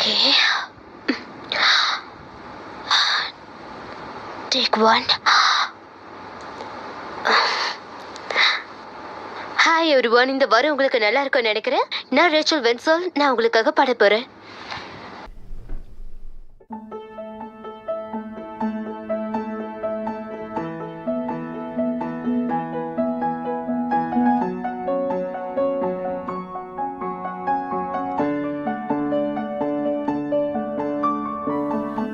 Okay. Take one. Hi everyone, இந்த வாரம் உங்களுக்கு நல்லா இருக்கும்னு நினைக்கிறேன். நான் ரேச்சல் வென்சல். நான் உங்களுக்காக பாட போறேன்.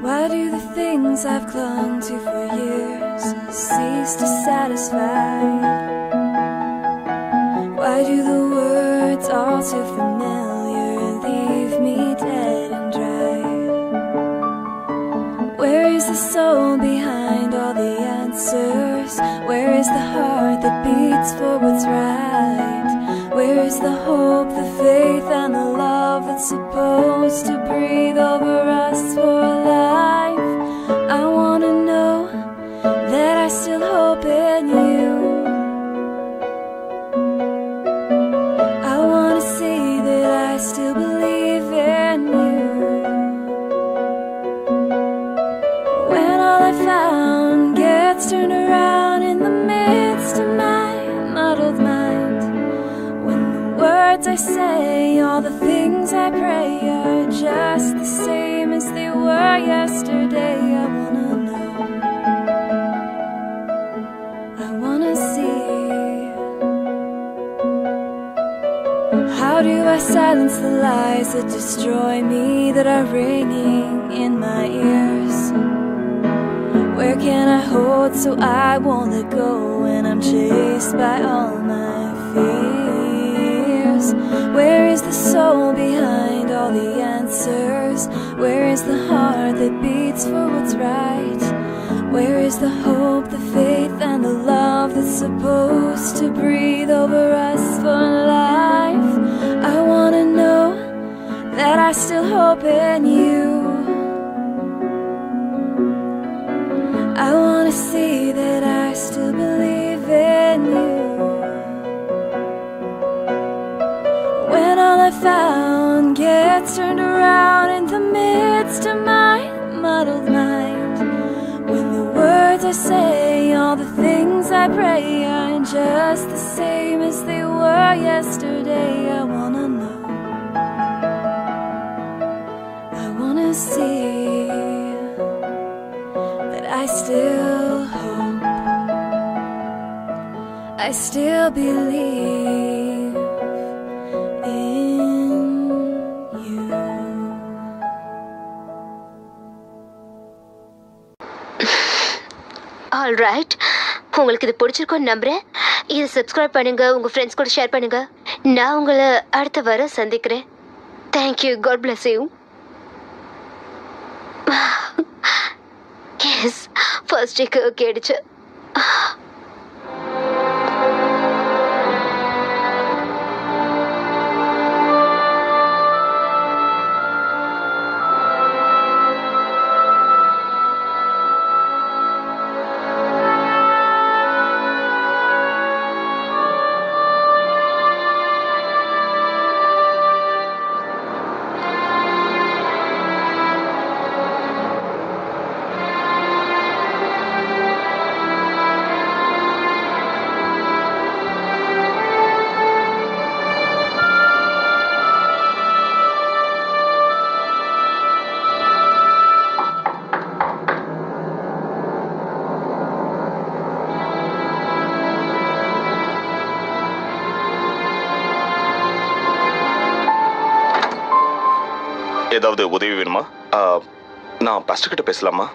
Why do the things I've clung to for years cease to satisfy? Why do the words all too familiar leave me dead and dry? Where is the soul behind all the answers? Where is the heart that beats for what's right? Where is the hope, the faith and the love that's supposed to breathe over us for life? I wanna know that I still hope in you. I wanna see that I still believe in you. When all I found gets turned around in the midst of my muddled mind, when the words I say, all the things I pray are just the same as they were yesterday, I wanna know, I wanna see. How do I silence the lies that destroy me, that are ringing in my ears? Where can I hold so I won't let go when I'm chased by all my fears? Where is the soul behind all the answers? Where is the heart that beats for what's right? Where is the hope, the faith and the love that's supposed to breathe over us for life? I wanna know that I still hope in you. I wanna see that I still believe in you. When all I found gets turned around in the midst of my muddled mind, when the words I say, all the things I pray are just the same as they were yesterday, I wanna know, I wanna see that I still hope, I still believe in you. All right, உங்களுக்கு இது பிடிச்சிருக்கும்னு நம்புறேன். இதை subscribe பண்ணுங்க, உங்க friends கூட share பண்ணுங்க. நான் உங்களை அடுத்த வாரம் சந்திக்கிறேன். Thank you. God bless you. Yes, first டேக்கு ஓகே அடிச்சு. ஏதாவது உதவி வேணுமா? நான் பாஸ்டர் கிட்ட பேசலாமா?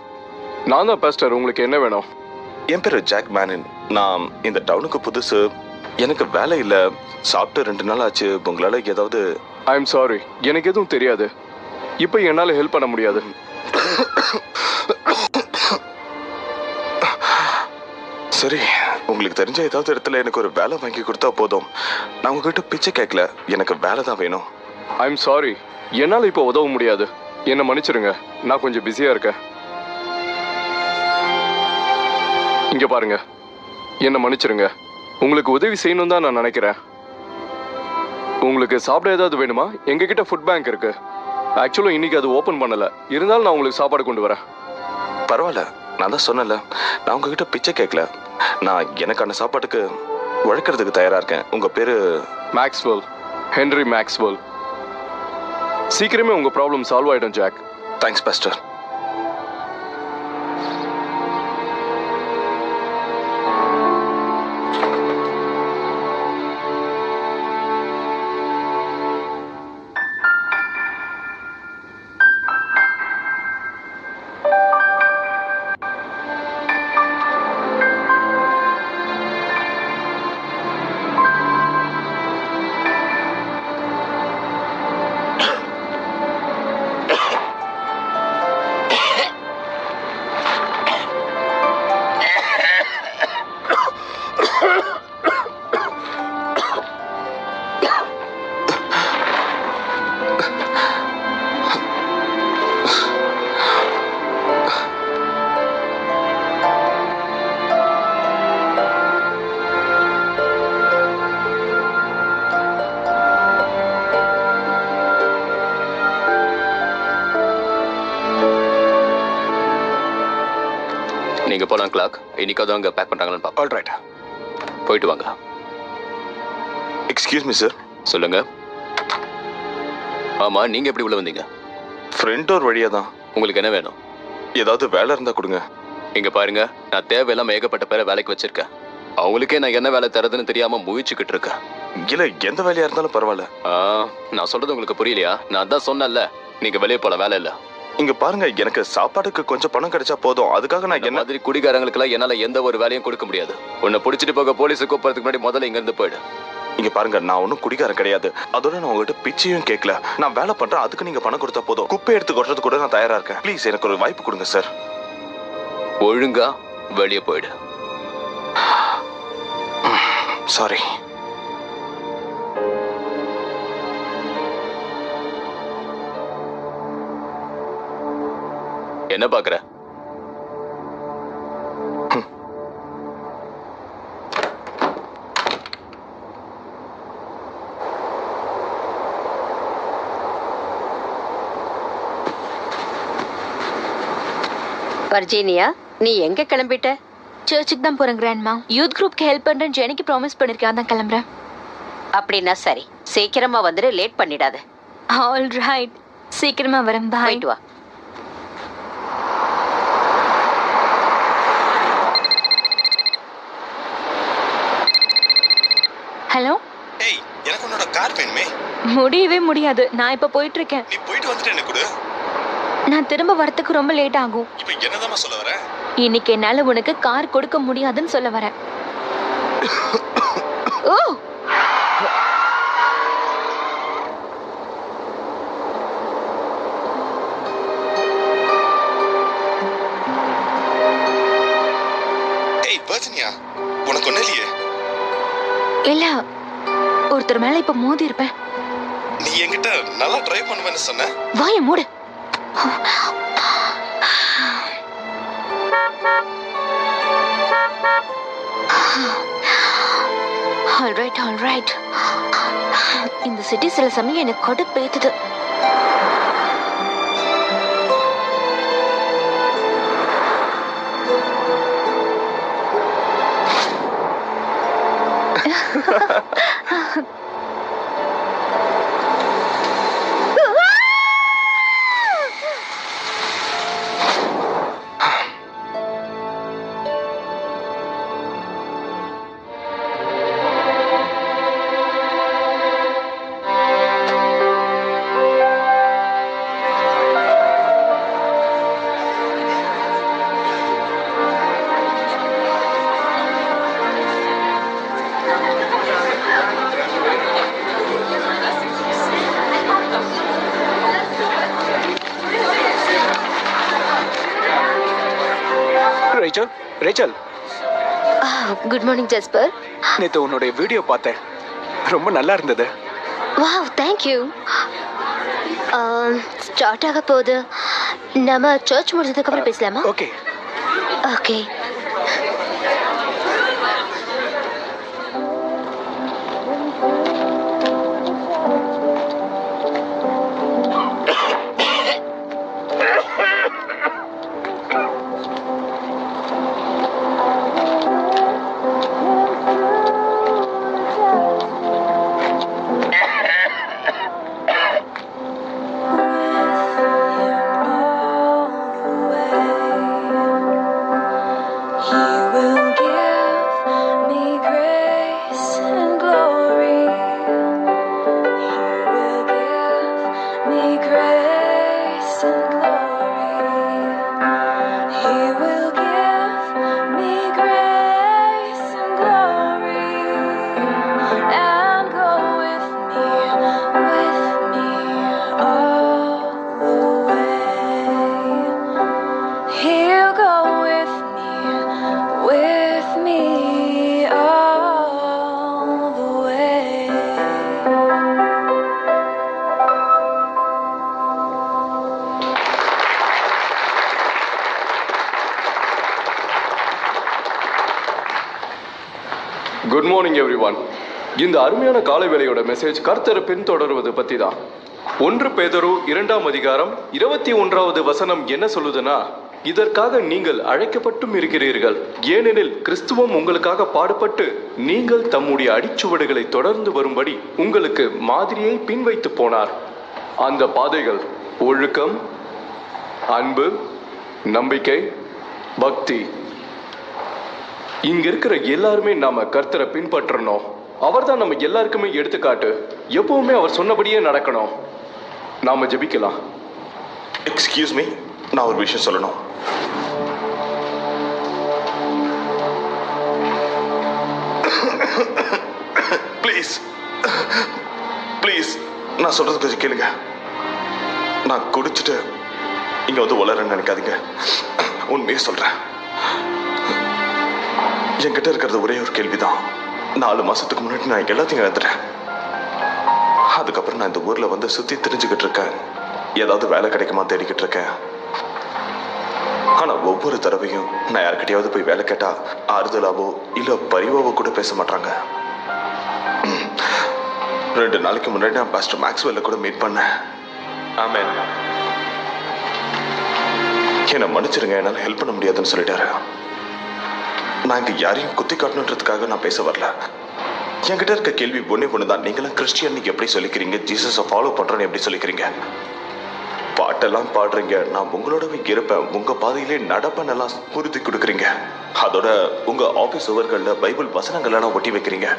நான் தான் பாஸ்டர். உங்களுக்கு என்ன வேணும்? என் பேரு ஜாக் மேனின். நான் இந்த டவுனுக்கு புதுசு. எனக்கு வேலை இல்லை. சாப்பிட்டு 2 நாள் ஆச்சு. உங்களால ஏதாவது? ஐ எம் சாரி, எனக்கு எதுவும் தெரியாது. இப்போ என்னால் ஹெல்ப் பண்ண முடியாது. சரி, உங்களுக்கு தெரிஞ்ச ஏதாவது இடத்துல எனக்கு ஒரு வேலை வாங்கி கொடுத்தா போதும். நான் உங்ககிட்ட பிச்சை கேட்கல, எனக்கு வேலை தான் வேணும். ஐ எம் சாரி, என்னால் இப்போ உதவ முடியாது. என்னை மன்னிச்சிருங்க, நான் கொஞ்சம் பிஸியாக இருக்கேன். இங்கே பாருங்க, என்னை மன்னிச்சிருங்க. உங்களுக்கு உதவி செய்யணும் தான் நான் நினைக்கிறேன். உங்களுக்கு சாப்பிட ஏதாவது வேணுமா? எங்ககிட்ட ஃபுட் பேங்க் இருக்கு. ஆக்சுவலாக இன்னைக்கு அது ஓப்பன் பண்ணல. இருந்தாலும் நான் உங்களுக்கு சாப்பாடு கொண்டு வரேன். பரவாயில்ல, நான் தான் சொன்னேன்ல, நான் உங்ககிட்ட பிச்சை கேட்கல. நான் எனக்கான சாப்பாட்டுக்கு உழைக்கிறதுக்கு தயாரா இருக்கேன். உங்க பேரு? Maxwell, Henry Maxwell. சீக்கிரமே உங்க ப்ராப்ளம் சால்வ் ஆயிடும் ஜாக். Thanks pastor. நீங்க போலாம் கிளாக். இன்னைக்கு அங்க பேக் பண்றாங்கன்னு பாப்போம். All right. போயிட்டு வாங்க. Excuse me sir. சொல்லுங்க. ஆமா, நீங்க எப்படி உள்ள வந்தீங்க? ஃப்ரண்ட் டோர் வழியா தான். உங்களுக்கு என்ன வேணும்? ஏதாவது வேலை இருந்தா கொடுங்க. இங்க பாருங்க, நான் தேவையில்லாம ஏகப்பட்ட பேரை வேலைக்கு வச்சிருக்கேன். அவங்களுக்கே நான் என்ன வேலை தரதுன்னு தெரியாம முயற்சிக்கிட்டு இருக்கேன். இல்ல, எந்த வேலையா இருந்தாலும் பரவாயில்ல. நான் சொல்றது உங்களுக்கு புரியலையா? நான் தான் சொன்னேன்ல, நீங்க வெளியே போல, வேலை இல்ல. இங்க பாருங்க, எனக்கு சாப்பாடுக்கு கொஞ்சம் பணம் கிடைச்சா போதும். அதுக்காக நான் என்ன மாதிரி குடிகாரங்களுக்கெல்லாம் என்னால எந்த ஒரு வேலையும் கொடுக்க முடியாது. உன்னை பிடிச்சிட்டு போக போலீஸை கூப்பிடுறதுக்கு முன்னாடி முதல்ல இங்க இருந்து போயிடு. இங்க பாருங்க, நான் ஒன்னும் குடிகாரன் கிடையாது. அதோட நான் உங்ககிட்ட பிச்சையும் கேட்கல. நான் வேலை பண்றேன், அதுக்கு நீங்க பணம் கொடுத்தா போதும். குப்பை எடுத்து கொட்டுறது கூட நான் தயாரா இருக்கேன். ப்ளீஸ் எனக்கு ஒரு வாய்ப்பு கொடுங்க சார். ஒழுங்கா வெளியே போயிடு. சாரி. என்ன பாக்குற? வர்ஜீனியா, நீ எங்க கிளம்பிட்ட? சர்ச்சுக்கு தான் போறேன் கிராண்ட்மா. யூத் குரூப்க்கு ஹெல்ப் பண்றேன்னு ஜெனிக்கு ப்ராமிஸ் பண்ணிருக்கேன், அதான் கிளம்புறேன். அப்படின்னா சரி, சீக்கிரமா வந்துட்டு லேட் பண்ணிடாத. ஆல் ரைட், சீக்கிரமா வரேன். பாய். போயிட்டு வா. ஹலோ. ஏய், எனக்கு உன்னோட கார் வேணுமே. முடியவே முடியாது, நான் இப்ப போயிட்டு இருக்கேன். நீ போயிட்டு வந்துட்டு எனக்கு கொடு. நான் திரும்ப வரத்துக்கு ரொம்ப லேட் ஆகும். இப்போ என்னதாம்மா சொல்ல வர? இன்னைக்கு என்னால உனக்கு கார் கொடுக்க முடியாதுன்னு சொல்ல வரேன். ஓ, ஏய் வர்ஜினியா, உனக்கு ஒண்ணு இல்லையே? இல்ல, ஒருத்தர் மேல இப்ப மோதி இருப்பேன். நீ என்கிட்ட நல்லா டிரைவ் பண்ணுவேன்னு சொன்ன. வாய மூடு. Alright alright. இந்த சிட்டி சில சமயம் எனக்கு கடுப்பேத்துது. Rachel, Rachel, good morning Jasper. நேத்து உன்னுடைய வீடியோ பார்த்தேன், ரொம்ப நல்லா இருந்தது. Wow, thank you. ஸ்டார்ட் ஆக போகுது. நம்ம சர்ச் முடிஞ்சதுக்கு அப்புறம் பேசலாமா? Okay. Okay. Good morning everyone. இந்த அருமையான காலை வேளையோட மெசேஜ் கர்த்தரை பின்தொடர்வது பத்தி தான். 1 பேதுரு 2ஆம் அதிகாரம் 21வது வசனம் என்ன சொல்லுதுன்னா, இதற்காக நீங்கள் அழைக்கப்பட்டும் இருக்கிறீர்கள், ஏனெனில் கிறிஸ்துவம் உங்களுக்காக பாடுபட்டு நீங்கள் தம்முடைய அடிச்சுவடுகளை தொடர்ந்து வரும்படி உங்களுக்கு மாதிரியை பின்வைத்து போனார். அந்த பாதைகள் ஒழுக்கம், அன்பு, நம்பிக்கை, பக்தி. இங்க இருக்கிற எல்லாருமே நாம கர்த்தரை பின்பற்றணும். அவர் தான் நம்ம எல்லாருக்குமே எடுத்துக்காட்டு. எப்பவுமே அவர் சொன்னபடியே நடக்கணும். நாம ஜெபிக்கலாம். எக்ஸ்கியூஸ் மீ, நான் ஒரு விஷயம் சொல்லணும். ப்ளீஸ் ப்ளீஸ், நான் சொல்றது கொஞ்சம் கேளுங்க. நான் குடிச்சிட்டு இங்க வந்து உளறேன்னு நினைக்காதீங்க. உண்மையே சொல்றேன். என்கிட்ட இருக்கிறது ஒரே ஒரு கேள்விதான். 4 மாசத்துக்கு முன்னாடி நான் எல்லாத்தையும் எழுதுறேன். அதுக்கப்புறம் நான் இந்த ஊர்ல வந்து சுத்தி தெரிஞ்சுக்கிட்டு இருக்கேன். ஏதாவது வேலை கிடைக்குமா தேடிக்கிட்டு இருக்கேன். ஆனா ஒவ்வொரு தடவையும் நான் யார்கிட்டயாவது போய் வேலை கேட்டா ஆறுதலாவோ இல்ல பரிவாவோ கூட பேச மாட்டாங்க. 2 நாளைக்கு முன்னாடி நான் பாஸ்டர் மேக்ஸ்வெல்ல கூட மீட் பண்ணேன். ஆமென். என்னை மன்னிச்சிருங்க, என்னால ஹெல்ப் பண்ண முடியாதுன்னு சொல்லிட்டாரு. நான் இங்க யாரையும் குத்தி காட்டணுன்றதுக்காக நான் பேச வரல. என்கிட்ட இருக்க கேள்வி ஒண்ணு தான். நீங்களும் கிறிஸ்டியன் எப்படி சொல்லிக்கிறீங்க? ஜீசஸை ஃபாலோ பண்றேன்னு எப்படி சொல்லிக்கிறீங்க? பாட்டெல்லாம் பாடுறீங்க, நான் உங்களோடவே இருப்பேன், உங்க பாதையிலே நடப்பேன் எல்லாம் உறுதி கொடுக்குறீங்க. அதோட உங்க ஆபீஸ் ஓவர்கள்ல பைபிள் வசனங்கள் எல்லாம் ஒட்டி வைக்கிறீங்க.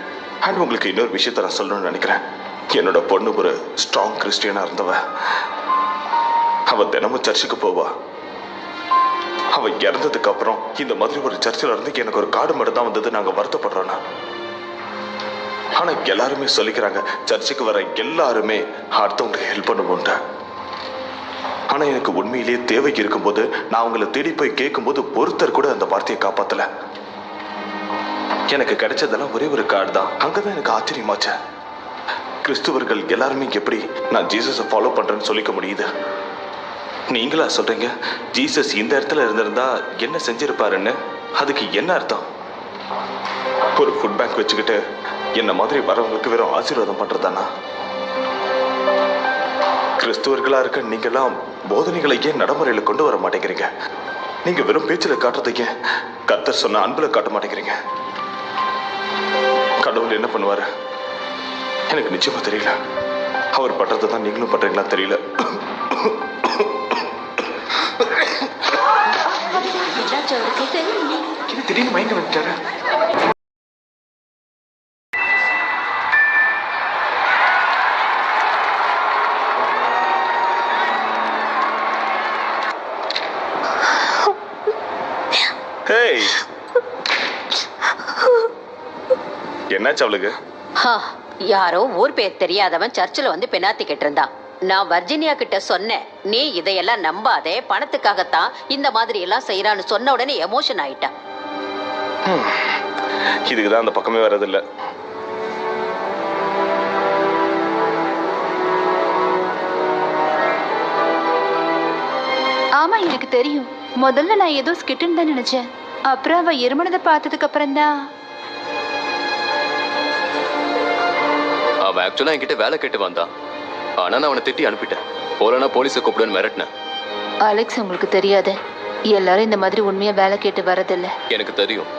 அண்ட் உங்களுக்கு இன்னொரு விஷயத்த நான் சொல்லணும்னு நினைக்கிறேன். என்னோட பொண்ணு ஒரு ஸ்ட்ராங் கிறிஸ்டியனா இருந்தவ. அவ தினமும் சர்ச்சுக்கு போவா. அவ இறந்ததுக்கு அப்புறம் இந்த மாதிரி ஒரு சர்ச்சில் இருந்து எனக்கு ஒரு கார்டு மட்டும் தான் வந்தது. நாங்க வருத்தப்படுறோம். ஆனா எல்லாருமே சொல்லிக்கிறாங்க, சர்ச்சுக்கு வர எல்லாருமே அடுத்தவங்களுக்கு ஹெல்ப் பண்ணுவோம்ட்ட. ஆனா எனக்கு உண்மையிலேயே தேவை இருக்கும்போது நான் அவங்களை தேடி போய் கேட்கும்போது ஒருத்தர் கூட அந்த வார்த்தையை காப்பாத்தல. எனக்கு கிடைச்சதெல்லாம் ஒரே ஒரு கார்டு தான். அங்கதான் எனக்கு ஆச்சரியமாச்சு. கிறிஸ்துவர்கள் எல்லாருமே எப்படி நான் ஜீசஸை ஃபாலோ பண்றேன்னு சொல்லிக்க முடியுது? நீங்களா சொல்றீங்க ஜீசஸ் இந்த இடத்துல இருந்திருந்தா என்ன செஞ்சிருப்பாருன்னு? அதுக்கு என்ன அர்த்தம்? ஒரு ஃபுட் பேங்க் வச்சுக்கிட்டு என்ன மாதிரி வரவங்களுக்கு வெறும் ஆசீர்வாதம் பண்றதானா? கிறிஸ்துவர்களா இருக்க நீங்கெல்லாம் போதனைகளை ஏன் நடைமுறையில கொண்டு வர மாட்டேங்கிறீங்க? நீங்க வெறும் பேச்சில் காட்டுறதுக்கு கர்த்தர் சொன்ன அன்புல காட்ட மாட்டேங்கிறீங்க. கடவுள் என்ன பண்ணுவாரு எனக்கு நிச்சயமா தெரியல. அவர் பண்றதை தான் நீங்களும் பண்றீங்களா தெரியல. திடீர்னு மயங்க வந்துட்டாரு. என்னாச்சு அவளுக்கு? யாரோ ஊர் பேர் தெரியாதவன் சர்ச்சில் வந்து பெனாத்திக்கிட்டு இருந்தான். நான் வர்ஜினியா கிட்ட சொன்னேன், நீ இதையெல்லாம் நம்பாதே, பணத்துக்காகத்தான் இந்த மாதிரி எல்லாம் செய்யறான்னு சொன்ன உடனே எமோஷன் ஆயிட்டான். இதுக்குதான் அந்த பக்கமே வர்றதில்ல. ஆமா, எனக்கு தெரியும். முதல்ல நான் ஏதோ ஸ்கிட்டுன்னு தான் நினைச்சேன். அப்புறம் அவ இருமனதை பார்த்ததுக்கு அப்புறம் தான். அவன் ஆக்சுவலா என்கிட்ட வேலை கேட்டு வந்தான். ஆனா நான் அவனை திட்டி அனுப்பிட்டேன். போலனா போலீஸை கூப்பிடுன்னு மிரட்டினேன். அலெக்ஸ், உங்களுக்கு தெரியாது, எல்லாரும் இந்த மாதிரி உண்மையா வேலை கேட்டு வரதில்ல. எனக்கு தெரியும்.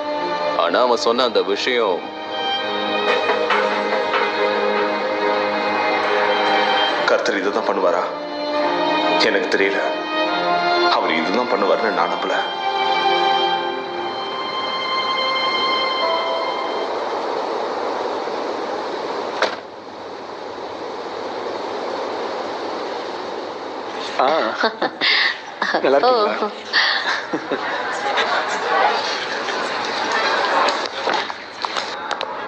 ஆனா அவன் சொன்ன அந்த விஷயம் கர்த்தர் இதுதான் பண்ணுவாரா? எனக்கு தெரியல. அவர் இதுதான் பண்ணுவாருன்னு நான் நம்பல. நல்லா இருக்கீங்களா?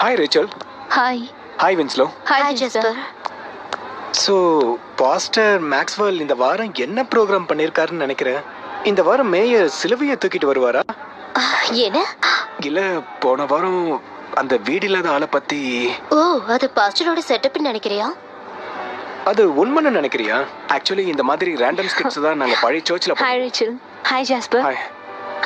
Hi Rachel. Hi. Hi Winslow. Hi Jasper. So pastor Maxwell இந்த வாரம் என்ன ப்ரோக்ராம் பண்ணியிருக்காருன்னு நினைக்கிறேன். இந்த வாரம் மேயர் சிலுவையை தூக்கிட்டு வருவாரா? என்ன? இல்ல, போன வாரம் அந்த வீடு இல்லாத ஆளை பத்தி. ஓ, அது பாஸ்டரோட செட்டப்னு நினைக்கிறியா? அது உண்மைன்னு நினைக்கிறியா? ஆக்சுவலி இந்த மாதிரி ரேண்டம் ஸ்கிட்ஸ் தான் நாங்க பழைய சர்ச்சில். Hi Rachel. Hi jasper. Hi.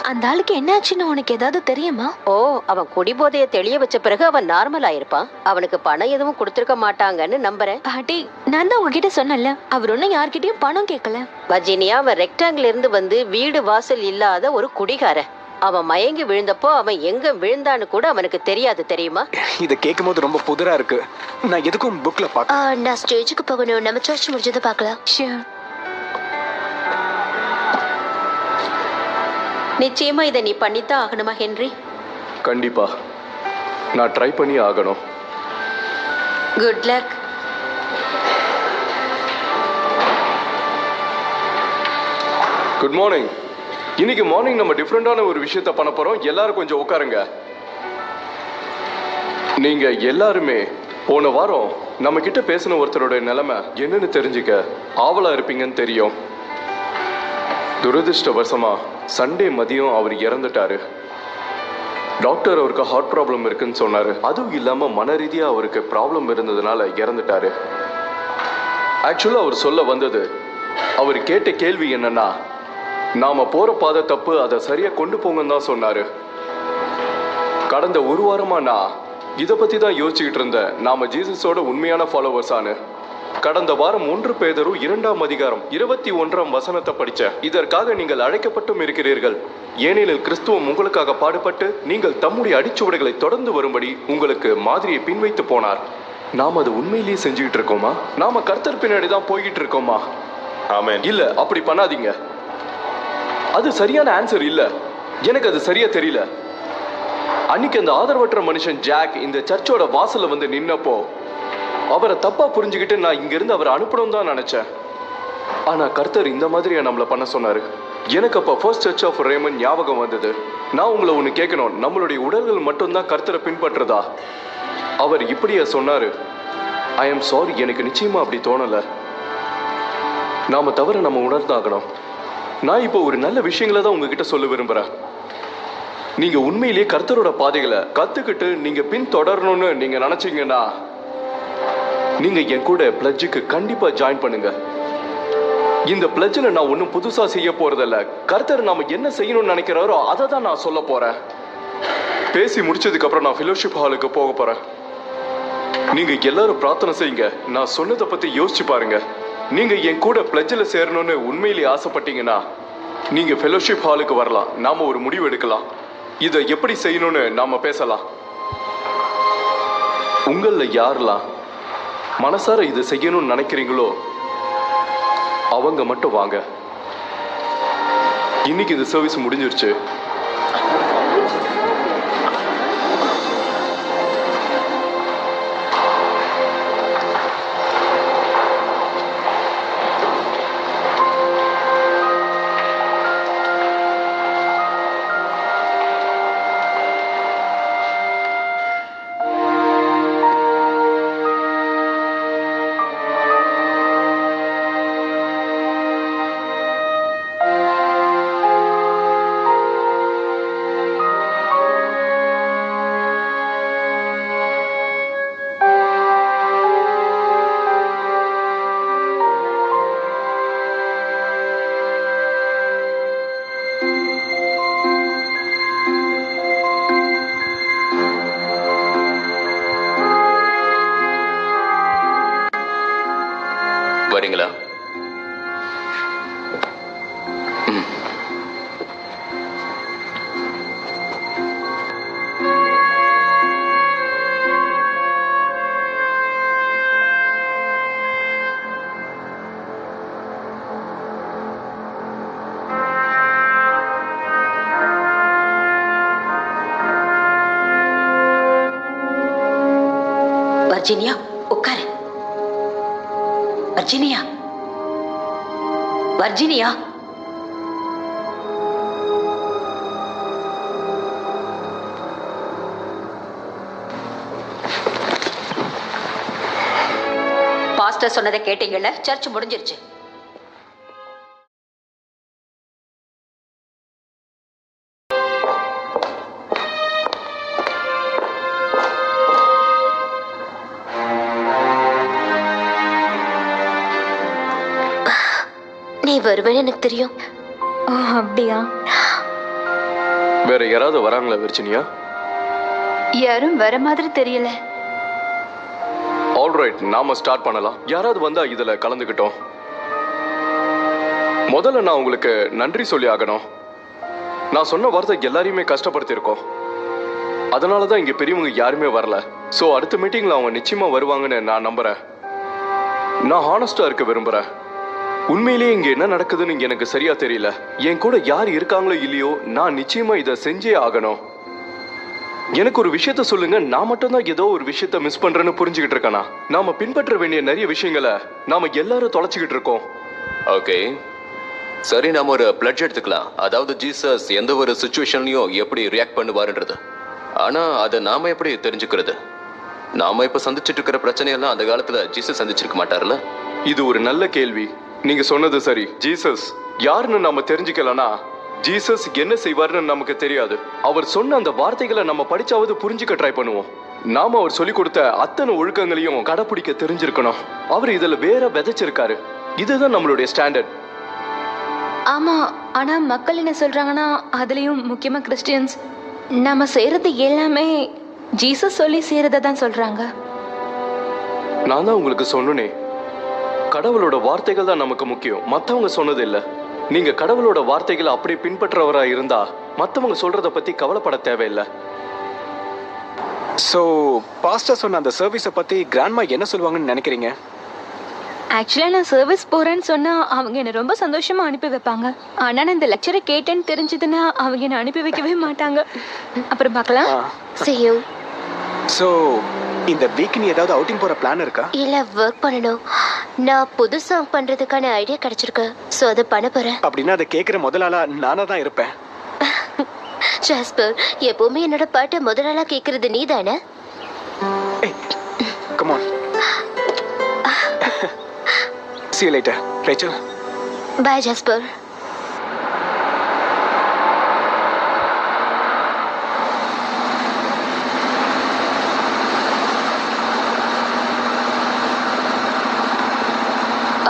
அந்த ஆளுக்கு என்ன ஆச்சுன்னு உனக்கு ஏதாவது தெரியுமா? ஓ, அவன் குடிபோதைய தெளிய வச்ச பிறகு அவன் நார்மல் ஆயிருப்பான். அவனுக்கு பணம் எதுவும் கொடுத்துருக்க மாட்டாங்கன்னு நம்புறேன். பாட்டி, நான் தான் உங்ககிட்ட சொன்னேன்ல, அவர் ஒன்னும் யார்கிட்டயும் பணம் கேட்கல. வர்ஜீனியா, அவன் ரெக்டாங்கிள் இருந்து வந்து வீடு வாசல் இல்லாத ஒரு குடிகாரன். அவன் மயங்கி விழுந்தப்போ அவன் எங்க விழுந்தான்னு கூட அவனுக்கு தெரியாது, தெரியுமா? இத கேட்கும்போது ரொம்ப புதுரா இருக்கு. நான் எதுக்கும் புக்ல பாக்க. நான் ஸ்டேஜுக்கு போகணும். நம்ம சர்ச் முடிஞ்சதை பார்க்கலாம். ஷியோர். நிச்சயமா இதை நீ பண்ணித்தான் ஆகணுமா ஹென்றி? கண்டிப்பா நான் ட்ரை பண்ணி ஆகணும். Good luck. Good morning. இன்னைக்கு மார்னிங் நம்ம டிஃப்ரெண்டான ஒரு விஷயத்த பண்ண போறோம். எல்லாரும் கொஞ்சம் உட்காருங்க. நீங்க எல்லாருமே போன வாரம் நம்ம கிட்ட பேசின ஒருத்தரோட நிலைமை என்னன்னு தெரிஞ்சுக்க ஆவலா இருப்பீங்கன்னு தெரியும். துரதிருஷ்டவசமா சண்டே மதியம் அவர் இறந்துட்டாரு. டாக்டர் அவருக்கு ஹார்ட் ப்ராப்ளம் இருக்குன்னு சொன்னாரு. அதுவும் இல்லாம மன ரீதியா அவருக்கு ப்ராப்ளம் இருந்ததுனால இறந்துட்டாரு. ஆக்சுவலா அவர் சொல்ல வந்தது, அவர் கேட்ட கேள்வி என்னன்னா, நாம போற பாதை தப்பு, அதை சரியா கொண்டு போங்கன்னு தான் சொன்னாரு. கடந்த ஒரு வாரமா நான் இதை பத்தி தான் யோசிச்சுக்கிட்டு இருந்தேன். நாம ஜீசஸோட உண்மையான ஃபாலோவர்ஸானு. கடந்த வாரம் 1 பேதுரு 2ஆம் அதிகாரம் 21ஆம் வசனத்தை படிச்ச. இதற்காக நீங்கள் அழைக்கப்பட்டும் இருக்கிறீர்கள், ஏனெனில் கிறிஸ்துவம் உங்களுக்காக பாடுபட்டு நீங்கள் தம்முடைய அடிச்சுவடுகளை தொடர்ந்து வரும்படி உங்களுக்கு மாதிரியை பின்வைத்து போனார். நாம் அது உண்மையிலேயே செஞ்சுக்கிட்டு இருக்கோமா? நாம கர்த்தர் பின்னாடி தான் போய்கிட்டு இருக்கோமா? ஆமென். இல்ல, அப்படி பண்ணாதீங்க. அது சரியான ஆன்சர் இல்ல. எனக்கு அது சரியா தெரியல. அன்னைக்கு அந்த ஆதரவற்ற மனுஷன் ஜாக் இந்த சர்ச்சோட வாசல்ல வந்து நின்னப்போ அவரை தப்பா புரிஞ்சுக்கிட்டு நான் இங்க இருந்து அவரை அனுப்பணும் தான் நினைச்சேன். ஆனா கர்த்தர் இந்த மாதிரியா நம்மள பண்ண சொன்னாரு. எனக்கு அப்ப ஃபர்ஸ்ட் சர்ச் ஆஃப் ரேமன் ஞாபகம் வந்தது. நான் உங்களை ஒண்ணு கேட்கணும், நம்மளுடைய உடல்கள் மட்டும்தான் கர்த்தரை பின்பற்றுதா? அவர் இப்படியா சொன்னாரு? ஐ எம் சாரி, எனக்கு நிச்சயமா அப்படி தோணல. நாம தவிர நம்ம உணர்ந்தாகணும். நான் இப்போ ஒரு நல்ல விஷயங்களை தான் உங்ககிட்ட சொல்ல விரும்புறேன். நீங்க உண்மையிலேயே கர்த்தரோட பாதைகளை கத்துக்கிட்டு நீங்க பின் தொடரணும்னு நீங்க நினைச்சீங்கன்னா நீங்க என் கூட பிளட்ஜுக்கு கண்டிப்பா ஜாயின் பண்ணுங்க. இந்த பிளட்ஜில் நான் ஒன்றும் புதுசா செய்ய போறதில்ல. கர்த்தர் நாம என்ன செய்யணும்னு நினைக்கிறாரோ அதை தான் நான் சொல்ல போறேன். பேசி முடிச்சதுக்கு அப்புறம் நான் ஃபெலோஷிப் ஹாலுக்கு போக போறேன். நீங்க எல்லாரும் பிரார்த்தனை செய்யுங்க. நான் சொன்னதை பத்தி யோசிச்சு பாருங்க. நீங்க என் கூட பிளட்ஜில் சேரணும்னு உண்மையிலேயே ஆசைப்பட்டீங்கன்னா நீங்க ஃபெலோஷிப் ஹாலுக்கு வரலாம். நாம ஒரு முடிவு எடுக்கலாம். இதை எப்படி செய்யணும்னு நாம பேசலாம். உங்கள யாரெல்லாம் மனசார இதை செய்யணும்னு நினைக்கிறீங்களோ அவங்க மட்டும் வாங்க. இன்னைக்கு இந்த சர்வீஸ் முடிஞ்சிருச்சு. வரீங்களா? வர்ஜீனியா, உட்காரு. Virginia, Virginia. பாஸ்டர் சொன்னதை கேட்டீங்கல்ல? சர்ச் முடிஞ்சிருச்சு. நீ வருவேன்னு எனக்கு தெரியும். அப்படியா? வேற யாராவது வராங்களா விர்ஜினியா? யாரும் வர மாதிரி தெரியல. ஆல்ரைட், நாம ஸ்டார்ட் பண்ணலாம். யாராவது வந்தா இதுல கலந்துக்கிட்டோம். முதல்ல நான் உங்களுக்கு நன்றி சொல்லி ஆகணும். நான் சொன்ன வார்த்தை எல்லாரையுமே கஷ்டப்படுத்தியிருக்கோம். அதனால தான் இங்க பெரியவங்க யாருமே வரல. ஸோ அடுத்த மீட்டிங்ல அவங்க நிச்சயமா வருவாங்கன்னு நான் நம்புறேன். நான் ஹானஸ்டா இருக்க விரும்புறேன். உண்மையிலேயே இங்க என்ன நடக்குதுன்னு எனக்கு சரியா தெரியல. என் கூட யார் இருக்காங்களோ இல்லையோ, நான் நிச்சயமா இதை செஞ்சே ஆகணும். எனக்கு ஒரு விஷயத்த சொல்லுங்க. நான் மட்டும்தான் ஏதோ ஒரு விஷயத்த மிஸ் பண்றேன்னு புரிஞ்சுக்கிட்டு இருக்கேனா? நாம பின்பற்ற வேண்டிய நிறைய விஷயங்களை நாம எல்லாரும் தொலைச்சிக்கிட்டு இருக்கோம். ஓகே, சரி, நாம ஒரு பிளட்ஜ் எடுத்துக்கலாம். அதாவது ஜீசஸ் எந்த ஒரு சுச்சுவேஷன்லயும் எப்படி ரியாக்ட் பண்ணுவாருன்றது. ஆனா அதை நாம எப்படி தெரிஞ்சுக்கிறது? நாம இப்ப சந்திச்சுட்டு இருக்கிற பிரச்சனையெல்லாம் அந்த காலத்துல ஜீசஸ் சந்திச்சிருக்க மாட்டார்ல? இது ஒரு நல்ல கேள்வி. நீங்க சொன்னது சரி. ஜீசஸ் யாருன்னு நாம தெரிஞ்சுக்கலனா ஜீசஸ் என்ன செய்வார்னு நமக்கு தெரியாது. அவர் சொன்ன அந்த வார்த்தைகளை நம்ம படிச்சாவது புரிஞ்சுக்க ட்ரை பண்ணுவோம். நாம அவர் சொல்லி கொடுத்த அத்தனை ஒழுக்கங்களையும் கடைப்பிடிக்க தெரிஞ்சிருக்கணும். அவர் இதுல வேற விதைச்சிருக்காரு. இதுதான் நம்மளுடைய ஸ்டாண்டர்ட். ஆமா, ஆனா மக்கள் என்ன சொல்றாங்கன்னா, அதுலயும் முக்கியமா கிறிஸ்டியன்ஸ், நம்ம செய்யறது எல்லாமே ஜீசஸ் சொல்லி செய்யறத தான் சொல்றாங்க. நான் தான் உங்களுக்கு சொன்னனே, கடவுளோட வார்த்தைகள் தான் நமக்கு முக்கியம், மத்தவங்க சொன்னது இல்ல. நீங்க கடவுளோட வார்த்தைகளை அப்படி பின்பற்றவரா இருந்தா மத்தவங்க சொல்றத பத்தி கவலைப்பட தேவையில்லை. ஸோ பாஸ்டர் சொன்ன அந்த சர்வீஸை பற்றி கிராண்ட்மா என்ன சொல்லுவாங்கன்னு நினைக்கிறீங்க? ஆக்சுவலாக நான் சர்வீஸ் போகிறேன்னு சொன்னால் அவங்க என்னை ரொம்ப சந்தோஷமாக அனுப்பி வைப்பாங்க. ஆனால் நான் இந்த லெக்சரை கேட்டேன்னு தெரிஞ்சதுன்னா அவங்க என்னை அனுப்பி வைக்கவே மாட்டாங்க. அப்புறம் பார்க்கலாம். See you. ஸோ இந்த வீக் நீ ஏதாவது அவுட்டிங் போகிற பிளான் இருக்கா? இல்லை, ஒர்க் பண்ணணும். நான் புது சாங் பண்ணுறதுக்கான ஐடியா கிடைச்சிருக்கு. ஸோ அதை பண்ண போகிறேன். அப்படின்னா அதை கேட்குற முதல் ஆளாக நானாக தான் இருப்பேன். ஜாஸ்பர், எப்பவுமே என்னோட பாட்டை முதலாளா கேட்கறது நீ தானே? Come on. See you later, Rachel. Bye, Jasper.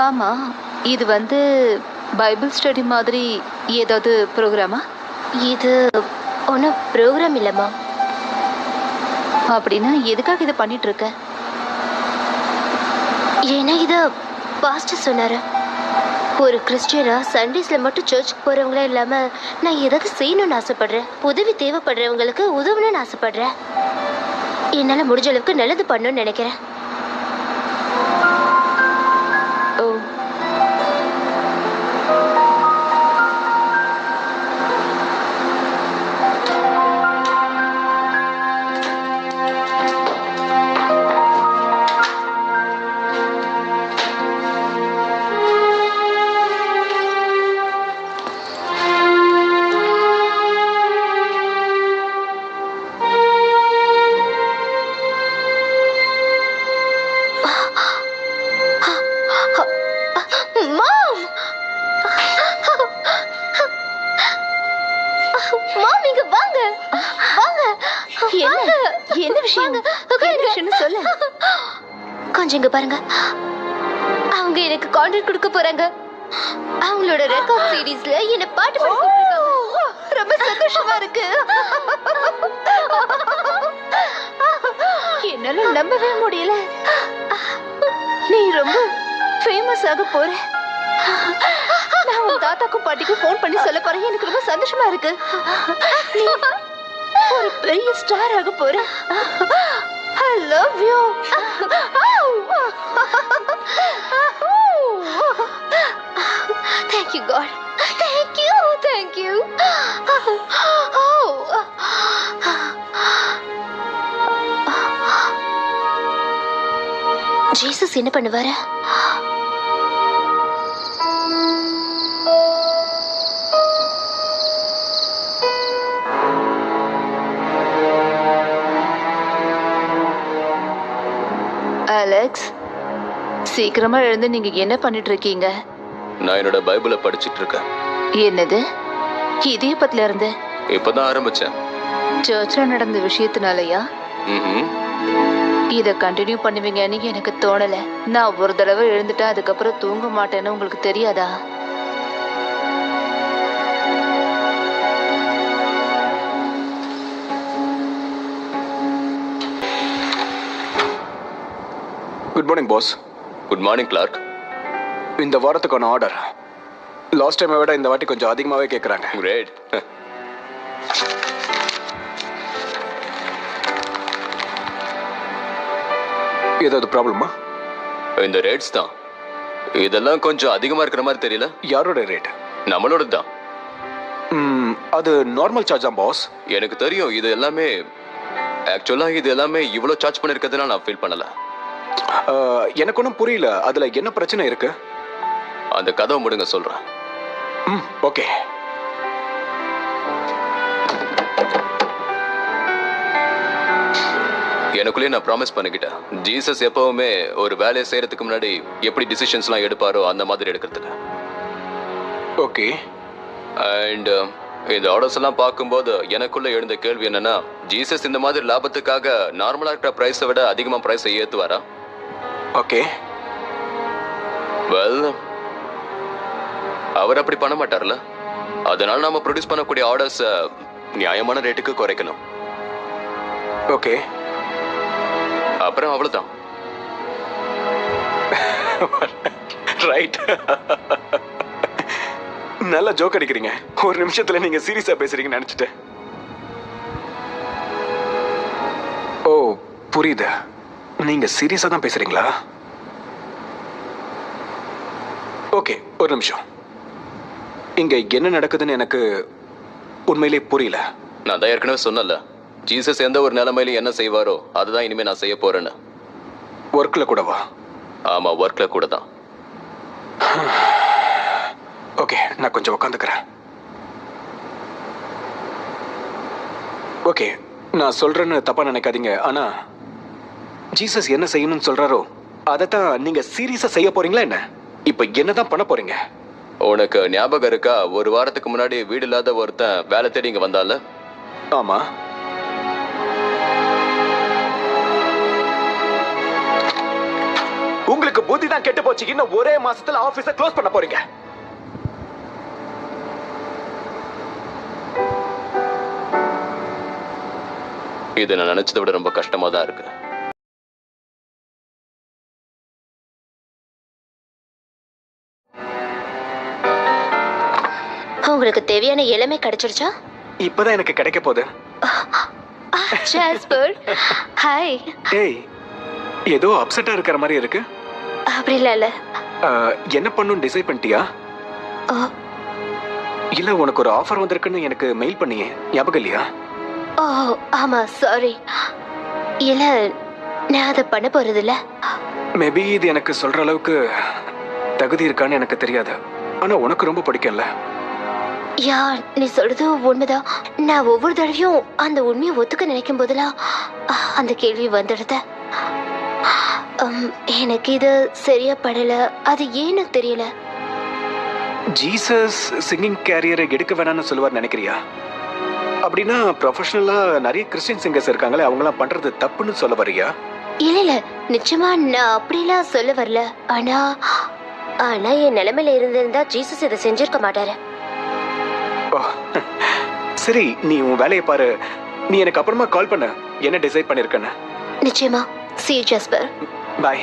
ஆமாம், இது பைபிள் ஸ்டடி மாதிரி ஏதாவது ப்ரோக்ராமா? இது ஒன்றும் ப்ரோக்ராம் இல்லைம்மா. அப்படின்னா எதுக்காக இதை பண்ணிட்டு இருக்க? ஏன்னா இதை பாஸ்டர் சொன்னார். ஒரு கிறிஸ்டியனா சண்டேஸில் மட்டும் சர்ச்சுக்கு போகிறவங்களே இல்லாமல் நான் ஏதாவது செய்யணும்னு ஆசைப்பட்றேன். உதவி தேவைப்படுறவங்களுக்கு உதவணும்னு ஆசைப்பட்றேன். என்னால் முடிஞ்ச அளவுக்கு நல்லது பண்ணணும்னு நினைக்கிறேன். ஓ, என்ன விஷயம் சொல்லு. கொஞ்சம் இங்க பாருங்க. அவங்க எனக்கு கான்ட்ராக்ட் கொடுக்க போறாங்க. அவங்களோட ரெக்கார்ட் சீரிஸ்ல என்ன பாட்டு பாட கூப்பிட்டிருக்காங்க. ரொம்ப சந்தோஷமா இருக்கு. என்னால நம்பவே முடியல. நீ ரொம்ப ஃபேமஸ் ஆக போற. நான் உன் தாத்தாக்கும் பாட்டிக்கும் ஃபோன் பண்ணி சொல்ல போறேன். எனக்கு ரொம்ப சந்தோஷமா இருக்கு. நீ ஒரு பெரிய ஸ்டார் ஆக போற. I love you. Thank you, God. Thank you. Thank you. Jesus என்ன பண்ணுவாரு? அலெக்ஸ், சீக்கிரமா எழுந்து நீங்க என்ன பண்ணிட்டு இருக்கீங்க? நான் என்னோட பைபிளை படிச்சிட்டு இருக்கேன். என்னது? இது எப்பத்துல இருந்து? இப்பதான் ஆரம்பிச்சேன். சர்ச்ல நடந்த விஷயத்தினாலயா? இத கண்டினியூ பண்ணுவீங்கன்னு எனக்கு தோணல. நான் ஒரு தடவை எழுந்துட்டா அதுக்கப்புறம் தூங்க மாட்டேன்னு உங்களுக்கு தெரியாதா? Good morning boss. Good morning Clark. இந்த வாரத்துக்கான ஆர்டர் லாஸ்ட் டைமை விட இந்த வாட்டி கொஞ்சம் அதிகமாகவே கேட்குறாங்க. கிரேட். ஏதாவது ப்ராப்ளமா? இந்த ரேட்ஸ் தான். இதெல்லாம் கொஞ்சம் அதிகமா இருக்கிற மாதிரி தெரியல. யாரோட ரேட்? நம்மளோட தான். அது நார்மல் சார்ஜ் தான் பாஸ். எனக்கு தெரியும். இது எல்லாமே ஆக்சுவலாக இது எல்லாமே இவ்வளோ சார்ஜ் பண்ணியிருக்கிறதுனா நான் ஃபீல் பண்ணல. எனக்கு ஒன்றும் புரியல, அதுல என்ன பிரச்சனை இருக்கு? அந்த கதவை முடுங்க சொல்றேன். ஓகே. எனக்குள்ளேயே நான் ப்ராமிஸ் பண்ணிக்கிட்டேன், ஜீசஸ் எப்பவுமே ஒரு வேலையை செய்யறதுக்கு முன்னாடி எப்படி டிசிஷன்ஸ்லாம் எடுப்பாரோ அந்த மாதிரி எடுக்கிறதுக்கு. ஓகே. அண்ட் இந்த ஆர்டர்ஸ் எல்லாம் பார்க்கும்போது எனக்குள்ள எழுந்த கேள்வி என்னன்னா, ஜீசஸ் இந்த மாதிரி லாபத்துக்காக நார்மலா இருக்கிற பிரைஸை விட அதிகமா பிரைஸை ஏத்துவாரா? ஓகே. வெல், அவர் அப்படி பண்ண மாட்டார்ல. அதனால நாம ப்ரொடியூஸ் பண்ணக்கூடிய ஆர்டர்ஸ் நியாயமான ரேட்டுக்கு குறைக்கணும். ஓகே. அப்புறம் அவ்வளவுதான். ரைட். நல்லா ஜோக் அடிக்கிறீங்க. ஒரு நிமிஷத்துல நீங்க சீரியஸா பேசுறீங்கன்னு நினைச்சிட்டேன். ஓ புரியுது, நீங்க சீரியஸா தான் பேசுறீங்களா? ஓகே, ஒரு நிமிஷம். இங்க என்ன நடக்குதுன்னு எனக்கு உண்மையிலே புரியல. நான் தான் ஏற்கனவே சொன்னல, ஜீசஸ் எந்த ஒரு நிலைமையிலும் என்ன செய்வாரோ அதுதான் இனிமே நான் செய்ய போறேன்னு. ஒர்க்ல கூடவா? ஆமா, ஒர்க்ல கூட தான். ஓகே, நான் கொஞ்சம் உட்காந்துக்கிறேன். ஓகே, நான் சொல்றேன்னு தப்பா நினைக்காதீங்க. ஆனா ஜீசஸ் என்ன செய்யணும்னு சொல்றாரோ அதைத்தான் நீங்க சீரியஸா செய்ய போறீங்களா என்ன? இப்ப என்னதான் பண்ண போறீங்க? உனக்கு ஞாபகம் இருக்கா, ஒரு வாரத்துக்கு முன்னாடி வீடு இல்லாத ஒருத்தன் வேலை தேடி இங்க வந்தால? ஆமா. உங்களுக்கு புத்தி தான் கெட்டு போச்சு. இன்னும் ஒரே மாசத்துல ஆபீஸை க்ளோஸ் பண்ண போறீங்க. இது நான் நினைச்சதை விட ரொம்ப கஷ்டமா தான் இருக்கு. உங்களுக்கு தேவையான இளமை கிடைச்சிருச்சா? இப்பதான் எனக்கு கிடைக்க போகுது. Jasper, hi. ஏய், ஏதோ அப்செட்டா இருக்கிற மாதிரி இருக்கு. அப்படி இல்ல. என்ன பண்ணுன்னு டிசைட் பண்ணிட்டியா? இல்ல, உனக்கு ஒரு ஆஃபர் வந்திருக்குன்னு எனக்கு மெயில் பண்ணியே, ஞாபகம் இல்லையா? ஓ ஆமா, சாரி. இல்ல, நான் அதை பண்ண போறது இல்ல. மேபி இது எனக்கு சொல்ற அளவுக்கு தகுதி இருக்கான்னு எனக்கு தெரியாது. ஆனா உனக்கு ரொம்ப பிடிக்கும்ல? யா, நீ சொல்றது உண்மைதான். நான் ஒவ்வொரு தடவையும் அந்த உண்மையை ஒத்துக்க நினைக்கும் போதெல்லாம் அந்த கேள்வி வந்துடுது. எனக்கு இது சரியா படல. அது ஏன்னு தெரியல. ஜீசஸ் சிங்கிங் கேரியரை எடுக்க வேணாம்னு சொல்லுவார் நினைக்கிறியா? அப்படின்னா ப்ரொஃபஷனலா நிறைய கிறிஸ்டியன் சிங்கர்ஸ் இருக்காங்களே, அவங்களாம் பண்றது தப்புன்னு சொல்ல வரியா? இல்ல, நிச்சயமா நான் அப்படிலாம் சொல்ல வரல. ஆனா என் நிலைமையில இருந்திருந்தா ஜீசஸ் இதை செஞ்சிருக்க மாட்டாரு. சரி, நீ உன் வேலையை பாரு. நீ எனக்கு அப்புறமா கால் பண்ண, என்ன டிசைட் பண்ணிருக்கேன்னு. நிச்சயமா. See you, Jasper. Bye.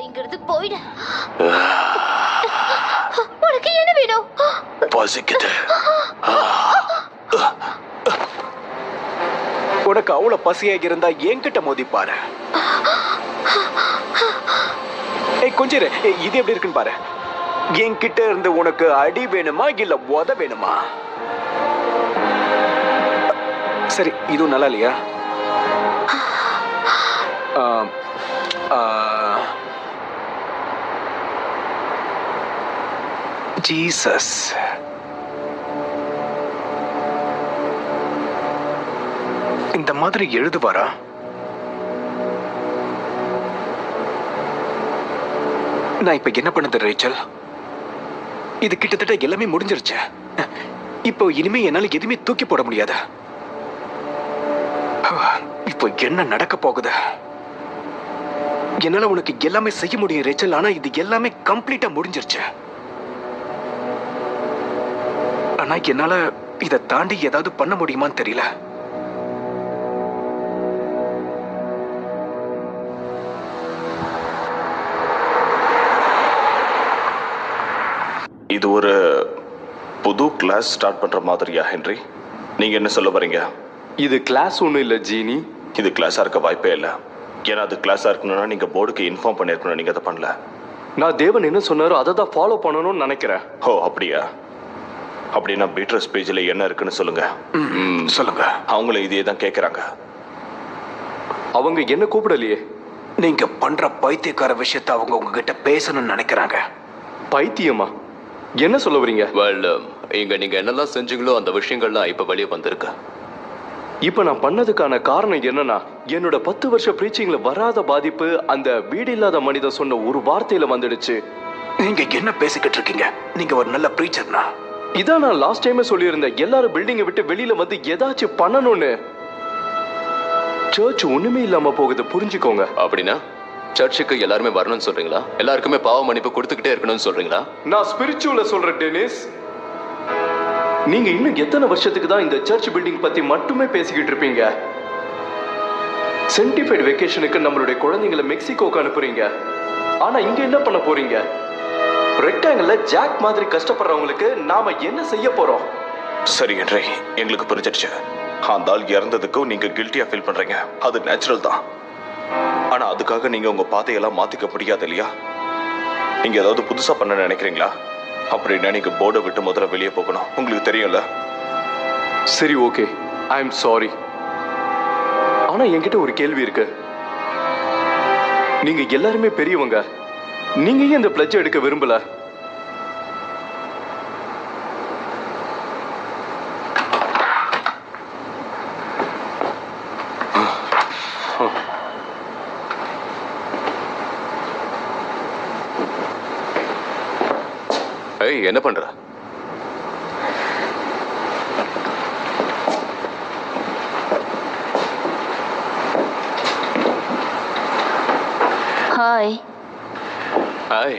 இங்கிருந்து போயிடு. உனக்கு என்ன வேணும்? பசிக்குது. உனக்கு அவ்வளவு பசியாக இருந்தா என்கிட்ட மோதி பாரு. கொஞ்சம் இரு. இது எப்படி இருக்குன்னு பாரு. என்கிட்ட இருந்து உனக்கு அடி வேணுமா இல்ல உத வேணுமா? சரி, இதுவும் நல்லா இல்லையா? ஜீசஸ் இந்த மாதிரி எழுதுவாரா? நான் இப்ப என்ன பண்ணது ரேச்சல்? இது கிட்டத்தட்ட எல்லாமே முடிஞ்சிருச்சு. இப்போ இனிமே என்னால எதுவுமே தூக்கி போட முடியாது. இப்போ என்ன நடக்க போகுது? என்னால உனக்கு எல்லாமே செய்ய முடியும் ரேச்சல், ஆனா இது எல்லாமே கம்ப்ளீட்டா முடிஞ்சிருச்சு. ஆனா என்னால இதை தாண்டி ஏதாவது பண்ண முடியுமான்னு தெரியல. இது ஒரு புது கிளாஸ் ஸ்டார்ட் பண்ற மாதிரியா ஹென்றி? நீங்க என்ன சொல்ல வரீங்க? இது கிளாஸ் ஒன்றும் இல்லை ஜீனி. இது கிளாஸா இருக்க வாய்ப்பே இல்லை. ஏன்னா அது கிளாஸா இருக்கணும்னா நீங்க போர்டுக்கு இன்ஃபார்ம் பண்ணிருக்கணும். நீங்க அதை பண்ணல. நான் தேவன் என்ன சொன்னாரோ அதை தான் ஃபாலோ பண்ணணும்னு நினைக்கிறேன். ஓ அப்படியா? அப்படின்னா பீட்ரஸ் பேஜில் என்ன இருக்குன்னு சொல்லுங்க. சொல்லுங்க. அவங்கள இதையே தான் கேட்குறாங்க. அவங்க என்ன கூப்பிடலையே. நீங்க பண்ற பைத்தியக்கார விஷயத்தை அவங்க உங்ககிட்ட பேசணும்னு நினைக்கிறாங்க. பைத்தியமா? என்ன சொல்ல வரீங்க? வெல், இங்க நீங்க என்னெல்லாம் செஞ்சீங்களோ அந்த விஷயங்கள்லாம் இப்ப வெளியே வந்திருக்கு. இப்ப நான் பண்ணதுக்கான காரணம் என்னன்னா, என்னோட 10 வருஷ ப்ரீச்சிங்ல வராத பாதிப்பு அந்த வீடு இல்லாத மனிதன் சொன்ன ஒரு வார்த்தையில வந்துடுச்சு. நீங்க என்ன பேசிக்கிட்டு இருக்கீங்க? நீங்க ஒரு நல்ல ப்ரீச்சர்னா? இதான் நான் லாஸ்ட் டைமே சொல்லியிருந்தேன். எல்லாரும் பில்டிங்கை விட்டு வெளியில வந்து ஏதாச்சும் பண்ணணும்னு. சர்ச் ஒண்ணுமே இல்லாம போகுது, புரிஞ்சுக்கோங்க. அப்படின்னா சர்ச்சுக்கு எல்லாருமே வரணும்னு சொல்றீங்களா? எல்லாருக்குமே பாவ மன்னிப்பு கொடுத்துக்கிட்டே இருக்கணும்னு சொல்றீங்களா? நான் ஸ்பிரிச்சுவல சொல்றேன் டெனிஸ். நீங்க இன்னும் எத்தனை வருஷத்துக்கு தான் இந்த சர்ச் பில்டிங் பத்தி மட்டுமே பேசிக்கிட்டு இருப்பீங்க? சென்டிஃபைட் வெக்கேஷனுக்கு நம்மளுடைய குழந்தைங்களை மெக்சிகோக்கு அனுப்புறீங்க. ஆனா இங்க என்ன பண்ண போறீங்க? ரெக்டாங்கிள்ல ஜாக் மாதிரி கஷ்டப்படுறவங்களுக்கு நாம என்ன செய்ய போறோம்? சரி ஹென்றி, எங்களுக்கு புரிஞ்சிடுச்சு. அந்த ஆள் இறந்ததுக்கும் நீங்க கில்ட்டியா ஃபீல் பண்றீங்க. அது நேச்சுரல் தான். ஆனா அதுக்காக நீங்க உங்க பாதையெல்லாம் மாத்திக்க முடியாது இல்லையா? நீங்க ஏதாவது புதுசா பண்ண நினைக்கிறீங்களா? அப்படின்னா நீங்க போர்டை விட்டு முதல்ல வெளியே போகணும். உங்களுக்கு தெரியும்ல. சரி, ஓகே, ஐ எம் சாரி. ஆனா என்கிட்ட ஒரு கேள்வி இருக்கு. நீங்க எல்லாருமே பெரியவங்க. நீங்க ஏன் இந்த பிளட்ஜ் எடுக்க விரும்பல? ஏய், என்ன பண்ற? ஹாய். ஹாய்.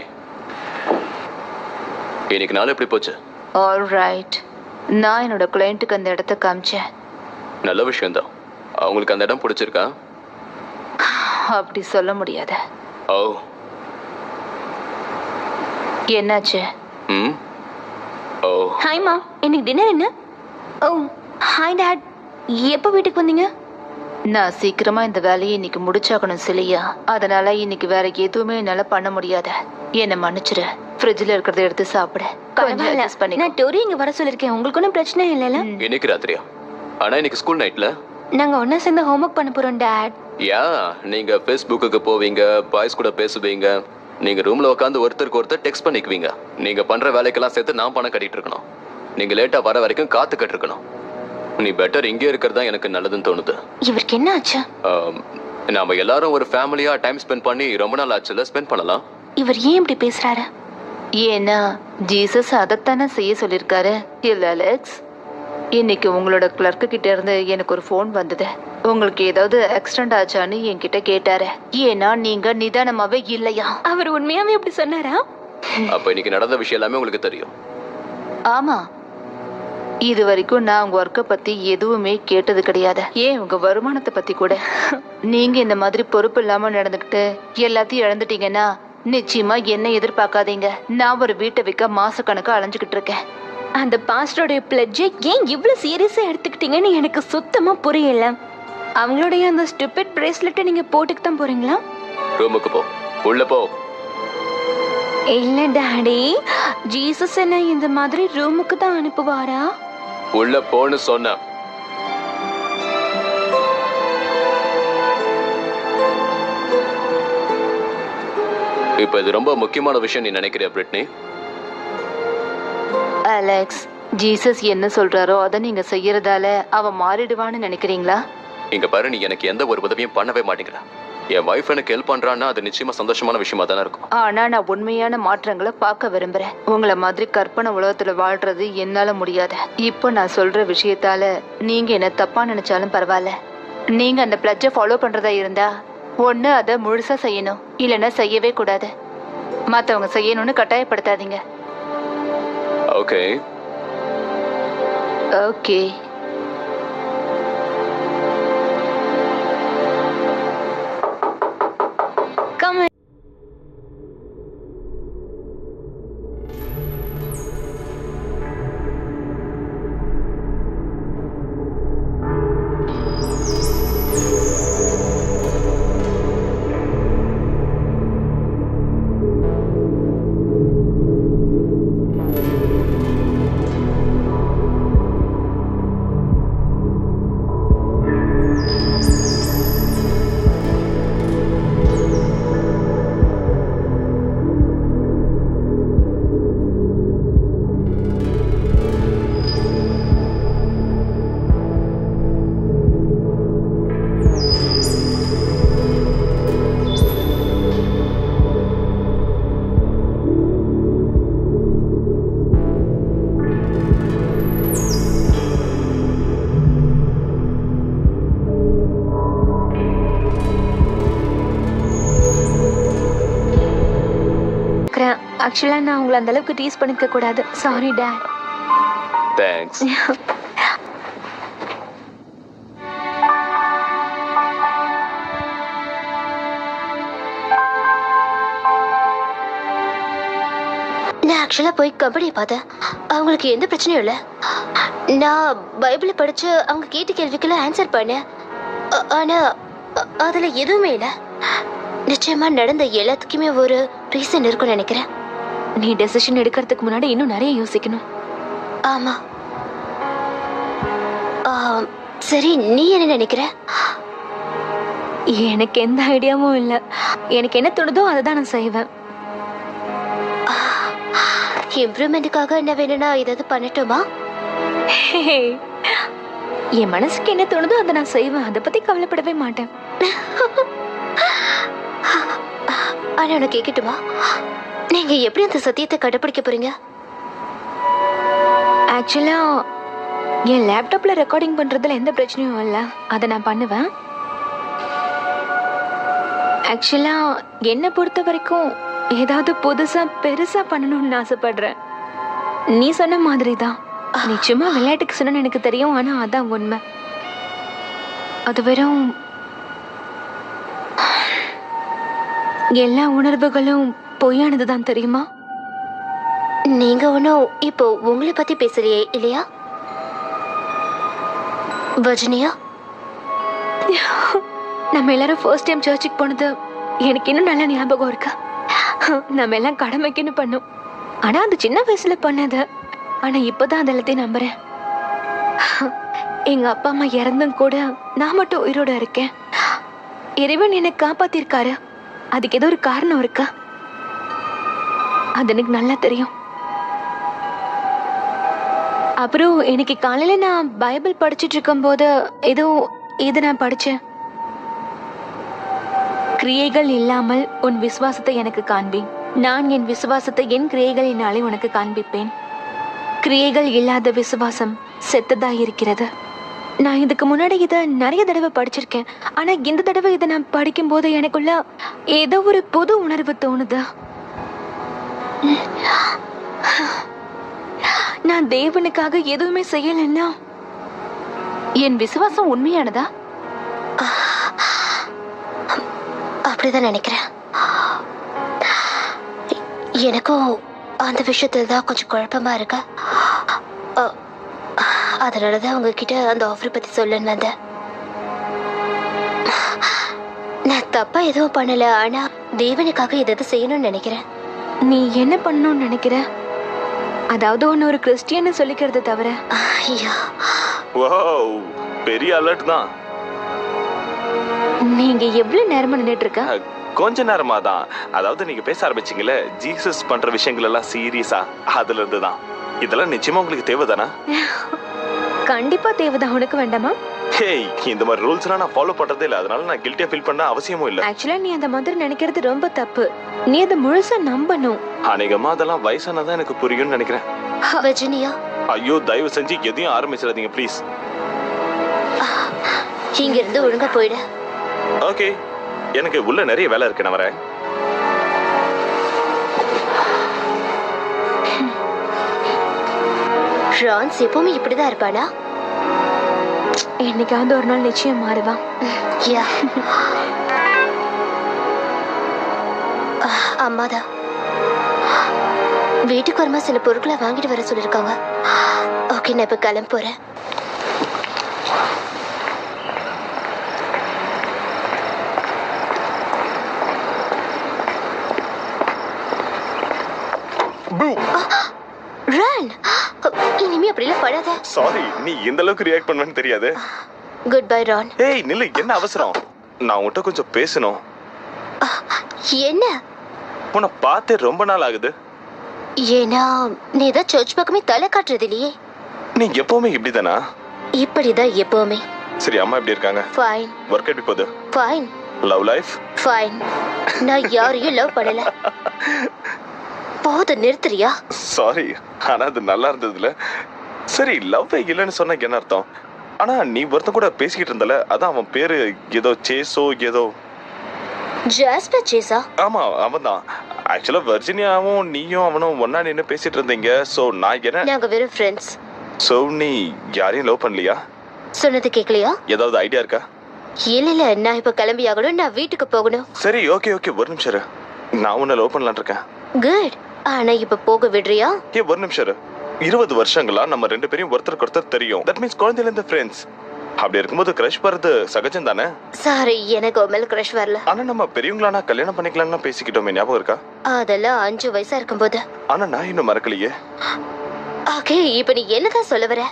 இன்னைக்கு நாள் எப்படி போச்சு? All right. நான் என்னோட கிளையண்ட்டுக்கு அந்த இடத்த காமிச்சேன். நல்ல விஷயம்தான். அவங்களுக்கு அந்த இடம் பிடிச்சிருக்கா? அப்படி சொல்ல முடியாது. ஓ, என்னாச்சு? ம், ஓ, ஹாய்மா, இன்னைக்கு டின்னர் என்ன? ஓ ஹாய் டாட். எப்போ வீட்டுக்கு வந்தீங்க? நான் சீக்கிரமா இந்த வேலையை இன்னைக்கு முடிச்சாகணும் சிலையா. அதனால இன்னைக்கு வேற எதுவுமே என்னால பண்ண முடியாது. என்னை மன்னிச்சிரு. ஃப்ரிட்ஜில் இருக்கிறத எடுத்து சாப்பிடு. கொஞ்சம் adjust பண்ணிக்கோ. நான் டோரி இங்க வர சொல்லிருக்கேன். உங்களுக்கு ஒன்றும் பிரச்சனை இல்லைல்ல? இன்னைக்கு ராத்திரியா? ஆனா இன்னைக்கு ஸ்கூல் நைட்ல நாங்க ஒன்னா சேர்ந்து ஹோம்ஒர்க் பண்ண போறோம் டாட். யா, நீங்க ஃபேஸ்புக்கு போவீங்க, பாய்ஸ் கூட பேசுவீங்க, நீங்க ரூம்ல உட்காந்து ஒருத்தருக்கு ஒருத்தர் டெக்ஸ்ட் பண்ணிக்குவீங்க. நீங்க பண்ற வேலைக்கெல்லாம் சேர்த்து நான் பணம் கட்டிட்டு இருக்கணும். நீங்க லேட்டா வர வரைக்கும் காத்துக்கிட்டு இருக்கணும். நீ பெட்டர் இங்கே இருக்கிறது தான் எனக்கு நல்லதுன்னு தோணுது. இவருக்கு என்ன ஆச்சு? நாம எல்லாரும் ஒரு ஃபேமிலியா டைம் ஸ்பெண்ட் பண்ணி ரொம்ப நாள் ஆச்சுல, ஸ்பெண்ட் பண்ணலாம். இவர் ஏன் இப்படி பேசுறாரு? ஏன்னா ஜீசஸ் அதைத்தானே செய்ய சொல்லியிருக்காரு. இல்ல அலெக்ஸ், இன்னைக்கு உங்களோட கிளர்க்கு கிட்ட இருந்து எனக்கு ஒரு ஃபோன் வந்தது. உங்களுக்கு ஏதாவது ஆக்சிடென்ட் ஆச்சான்னு என்கிட்ட கேட்டாரு. ஏன்னா நீங்க நிதானமாவே இல்லையா. அவர் உண்மையாவே அப்படி சொன்னாரா? அப்ப இன்னைக்கு நடந்த விஷயம் எல்லாமே உங்களுக்கு தெரியும். ஆமா, இது வரைக்கும் நான் உங்க ஒர்க்கை பத்தி எதுவுமே கேட்டது கிடையாது. ஏன் உங்க வருமானத்தை பத்தி கூட. நீங்க இந்த மாதிரி பொறுப்பு இல்லாம நடந்துக்கிட்டு எல்லாத்தையும் இழந்துட்டீங்கன்னா நிச்சயமா என்ன எதிர்பார்க்காதீங்க. நான் ஒரு வீட்டை விற்க மாசக்கணக்கு அலைஞ்சுக்கிட்டு இருக்கேன். அந்த பாஸ்டருடைய பிளட்ஜை ஏன் இவ்வளவு சீரியஸா எடுத்துக்கிட்டீங்கன்னு எனக்கு சுத்தமா புரியல. அவங்களுடைய அந்த ஸ்டூபிட் பிரேஸ்லெட்டை நீங்க போட்டுக்கு தான் போறீங்களா? ரூமுக்கு போ, உள்ள போ. இல்ல டாடி, ஜீசஸ் என்ன இந்த மாதிரி ரூமுக்கு தான் அனுப்புவாரா? உள்ள போன்னு சொன்ன. இப்ப இது ரொம்ப முக்கியமான விஷயம் நீ நினைக்கிறியா பிரிட்னி? அலெக்ஸ், ஜீசஸ் என்ன சொல்றாரோ அதை நீங்க செய்யறதால அவன் மாறிடுவான்னு நினைக்கிறீங்களா? இங்க பாரு, நீ எனக்கு எந்த ஒரு உதவியும் பண்ணவே மாட்டேங்கிற. என் வைஃப் எனக்கு ஹெல்ப் பண்றான்னா அது நிச்சயமா சந்தோஷமான விஷயமா தானே இருக்கும். ஆனா நான் உண்மையான மாற்றங்களை பார்க்க விரும்புறேன். உங்களை மாதிரி கற்பனை உலகத்துல வாழ்றது என்னால முடியாது. இப்போ நான் சொல்ற விஷயத்தால நீங்க என்ன தப்பா நினைச்சாலும் பரவாயில்ல. நீங்க அந்த பிளட்ஜை ஃபாலோ பண்றதா இருந்தா ஒண்ணு அதை முழுசா செய்யணும், இல்லைன்னா செய்யவே கூடாது. மத்தவங்க செய்யணும்னு கட்டாயப்படுத்தாதீங்க. Okay okay. ஆக்சுவலா நான் உங்களை அந்த அளவுக்கு டீஸ் பண்ணிக்க கூடாது. Sorry dot. தேங்க்ஸ். நான் ஆக்சுவலா போய் கம்பெனியை பார்த்தேன். அவங்களுக்கு எந்த பிரச்சனையும் இல்லை. நான் பைபிளை படிச்சு அவங்க கேட்ட கேள்விக்கெல்லாம் ஆன்சர் பண்ணேன். ஆனா அதுல எதுவுமே இல்லை. நிச்சயமா நடந்த எல்லாத்துக்குமே ஒரு ரீசன் இருக்கும்னு நினைக்கிறேன். நீ டெசிஷன் எடுக்கிறதுக்கு முன்னாடி இன்னும் நிறைய யோசிக்கணும். ஆமா. சரி, நீ என்ன நினைக்கிற? எனக்கு எந்த ஐடியாவும் இல்லை. எனக்கு என்ன தோணுதோ அதை தான் நான் செய்வேன். இம்ப்ரூவ்மெண்ட்டுக்காக என்ன வேணும்னா ஏதாவது பண்ணட்டுமா? என் மனசுக்கு என்ன தோணுதோ அதை நான் செய்வேன். அதை பத்தி கவலைப்படவே மாட்டேன். ஆனா உனக்கு கேட்கட்டுமா, நீங்க எப்படி அந்த சத்தியத்தை கடைபிடிக்க போறீங்க? ஆக்சுவலா என் லேப்டாப்ல ரெக்கார்டிங் பண்றதுல எந்த பிரச்சனையும் இல்லை. அதை நான் பண்ணுவேன். ஆக்சுவலா என்னை பொறுத்த வரைக்கும் ஏதாவது புதுசா பெருசா பண்ணணும்னு ஆசைப்படுறேன். நீ சொன்ன மாதிரி தான். நிச்சயமா விளையாட்டுக்கு சொன்னு எனக்கு தெரியும். ஆனா அதான் உண்மை. அது வெறும் எல்லா உணர்வுகளும் பொய்யானதுதான், தெரியுமா? நீங்க ஒன்னும் இப்போ உங்களை பத்தி பேசலையே, இல்லையா வர்ஜினியா? நம்ம எல்லாரும் ஃபர்ஸ்ட் டைம் சர்ச்சுக்கு போனது எனக்கு இன்னும் நல்ல ஞாபகம் இருக்கு. நம்ம எல்லாம் கடமைக்குன்னு பண்ணோம். ஆனா அது சின்ன வயசுல பண்ணது. ஆனா இப்பதான் அது எல்லாத்தையும் நம்புறேன். எங்க அப்பா அம்மா இறந்தும் கூட நான் மட்டும் உயிரோட இருக்கேன். இறைவன் என்னை காப்பாத்திருக்காரு. அதுக்கு ஏதோ ஒரு காரணம் இருக்கா? அது எனக்கு நல்லா தெரியும். அப்புறம் இன்னைக்கு காலையில நான் பைபிள் படிச்சுட்டு இருக்கும் போது இது நான் படிச்சேன். கிரியைகள் இல்லாமல் உன் விசுவாசத்தை எனக்கு காண்பி, நான் என் விசுவாசத்தை என் கிரியைகளினாலே உனக்கு காண்பிப்பேன். கிரியைகள் இல்லாத விசுவாசம் செத்ததா இருக்கிறது. நான் இதுக்கு முன்னாடி இதை நிறைய தடவை படிச்சிருக்கேன். ஆனா இந்த தடவை இதை நான் படிக்கும் போது எனக்குள்ள ஏதோ ஒரு புது உணர்வு தோணுது. நான் தேவனுக்காக எதுவுமே செய்யலைன்னா என் விசுவாசம் உண்மையானதா? அப்படிதான் நினைக்கிறேன். எனக்கும் அந்த விஷயத்துல தான் கொஞ்சம் குழப்பமா இருக்கு. அதனாலதான் உங்ககிட்ட அந்த ஆஃபரை பத்தி சொல்லன்னு வந்தேன். நான் தப்பா எதுவும் பண்ணல. ஆனா தேவனுக்காக எதாவது செய்யணும்னு நினைக்கிறேன். நீ என்ன பண்ணணும்னு நினைக்கிற? அதாவது ஒன்னு ஒரு கிறிஸ்டியன் சொல்லிக்கிறது தவிர. ஐயா, பெரிய அலர்ட் தான். நீங்க எவ்வளவு நேரமா நின்னுட்டு இருக்க? கொஞ்ச நேரமா தான். அதாவது நீங்க பேச ஆரம்பிச்சீங்களே, ஜீசஸ் பண்ற விஷயங்கள் எல்லாம் சீரியஸா, அதுல இருந்து தான். இதெல்லாம் நிச்சயமா உங்களுக்கு தேவைதானா? கண்டிப்பா தேவைதான். உனக்கு வேண்டாமா? ஹேய், இந்த மாதிரி ரூல்ஸ்லாம் நான் ஃபாலோ பண்றதே இல்லை, அதனால நான் கில்ட்டியா ஃபீல் பண்ண அவசியமும் இல்லை. ஆக்சுவலா நீ அந்த மாதிரி நினைக்கிறது ரொம்ப தப்பு. நீ அதை முழுசா நம்பணும். அநேகமா அதெல்லாம் வயசானதான் எனக்கு புரியும்னு நினைக்கிறேன். வர்ஜினியா, ஐயோ தயவு செஞ்சு எதையும் ஆரம்பிச்சிடாதீங்க ப்ளீஸ். இங்க இருந்து ஒழுங்கா போயிடு. ஓகே, எனக்கு உள்ள நிறைய வேலை இருக்கு, நான் வரேன். ரான்ஸ் எப்பவுமே இப்படிதான் இருப்பானா? என்னைக்காவது ஒரு நாள் நிச்சயம் மாறுவான். யா. அம்மாதா வீட்டுக்கு வருமா சில பொருட்களை வாங்கிட்டு வர சொல்லிருக்காங்க. ஓகே, நான் இப்ப கிளம்ப போறேன். ரன். இனிமே அப்படிலாம் படாத. சாரி, நீ இந்த அளவுக்கு ரியாக்ட் பண்ணுவேன்னு தெரியாது. Good bye Ron. ஏய் நில்லு, என்ன அவசரம்? நான் உன்கிட்ட கொஞ்சம் பேசணும். என்ன? உன்னை பார்த்து ரொம்ப நாள் ஆகுது. ஏன்னா நீ தான் சர்ச் பக்கமே தலை காட்டுறது இல்லையே. நீ எப்பவுமே இப்படிதானா? இப்படிதான் எப்பவுமே. சரி, அம்மா எப்படி இருக்காங்க? ஃபைன். ஒர்க் எப்படி போகுது? ஃபைன். Love life? ஃபைன். நான் யாரையும் லவ் பண்ணல. போத நிறுத்துறியா? சாரி, ஆனா அது நல்லா இருந்ததுல. சரி, லவ் இல்லைன்னு சொன்ன என்ன அர்த்தம்? ஆனா நீ ஒருத்தன் கூட பேசிக்கிட்டு இருந்தல, அதான் அவன் பேரு ஏதோ சேஸோ ஏதோ. ஜாஸ்பர் சேஸா? ஆமா, அவன் தான். ஆக்சுவலா வர்ஜினியாவும் நீயும் அவனும் ஒன்னா நின்று பேசிட்டு இருந்தீங்க. சோ நான் என்ன, நாங்க வெறும் ஃப்ரெண்ட்ஸ். சோ நீ யாரையும் லவ் பண்ணலையா? சொன்னது கேட்கலையா? ஏதாவது ஐடியா இருக்கா? இல்ல, நான் இப்ப கிளம்பி ஆகணும். நான் வீட்டுக்கு போகணும். சரி, ஓகே ஓகே, ஒரு நிமிஷம் இரு. நான் உன்னை லவ் பண்ணலான் இருக்கேன். குட். ஆனா இப்ப போக விடுறியா? ஒரு நிமிஷம் இரு. 20 வருஷங்களா நம்ம ரெண்டு பேரும் ஒருத்தருக்கு ஒருத்தர் தெரியும். தட் மீன்ஸ் குழந்தையில இருந்து ஃப்ரெண்ட்ஸ். அப்படி இருக்கும்போது கிரஷ் வர்றது சகஜம் தானே? சாரி, எனக்கு உன் மேல கிரஷ் வரல. ஆனா நம்ம பெரியவங்களானா கல்யாணம் பண்ணிக்கலாம்னு பேசிக்கிட்டோமே, ஞாபகம் இருக்கா? அதெல்லாம் 5 வயசா இருக்கும்போது. ஆனா நான் இன்னும் மறக்கலையே. ஓகே, இப்ப நீ என்னதான் சொல்ல வர?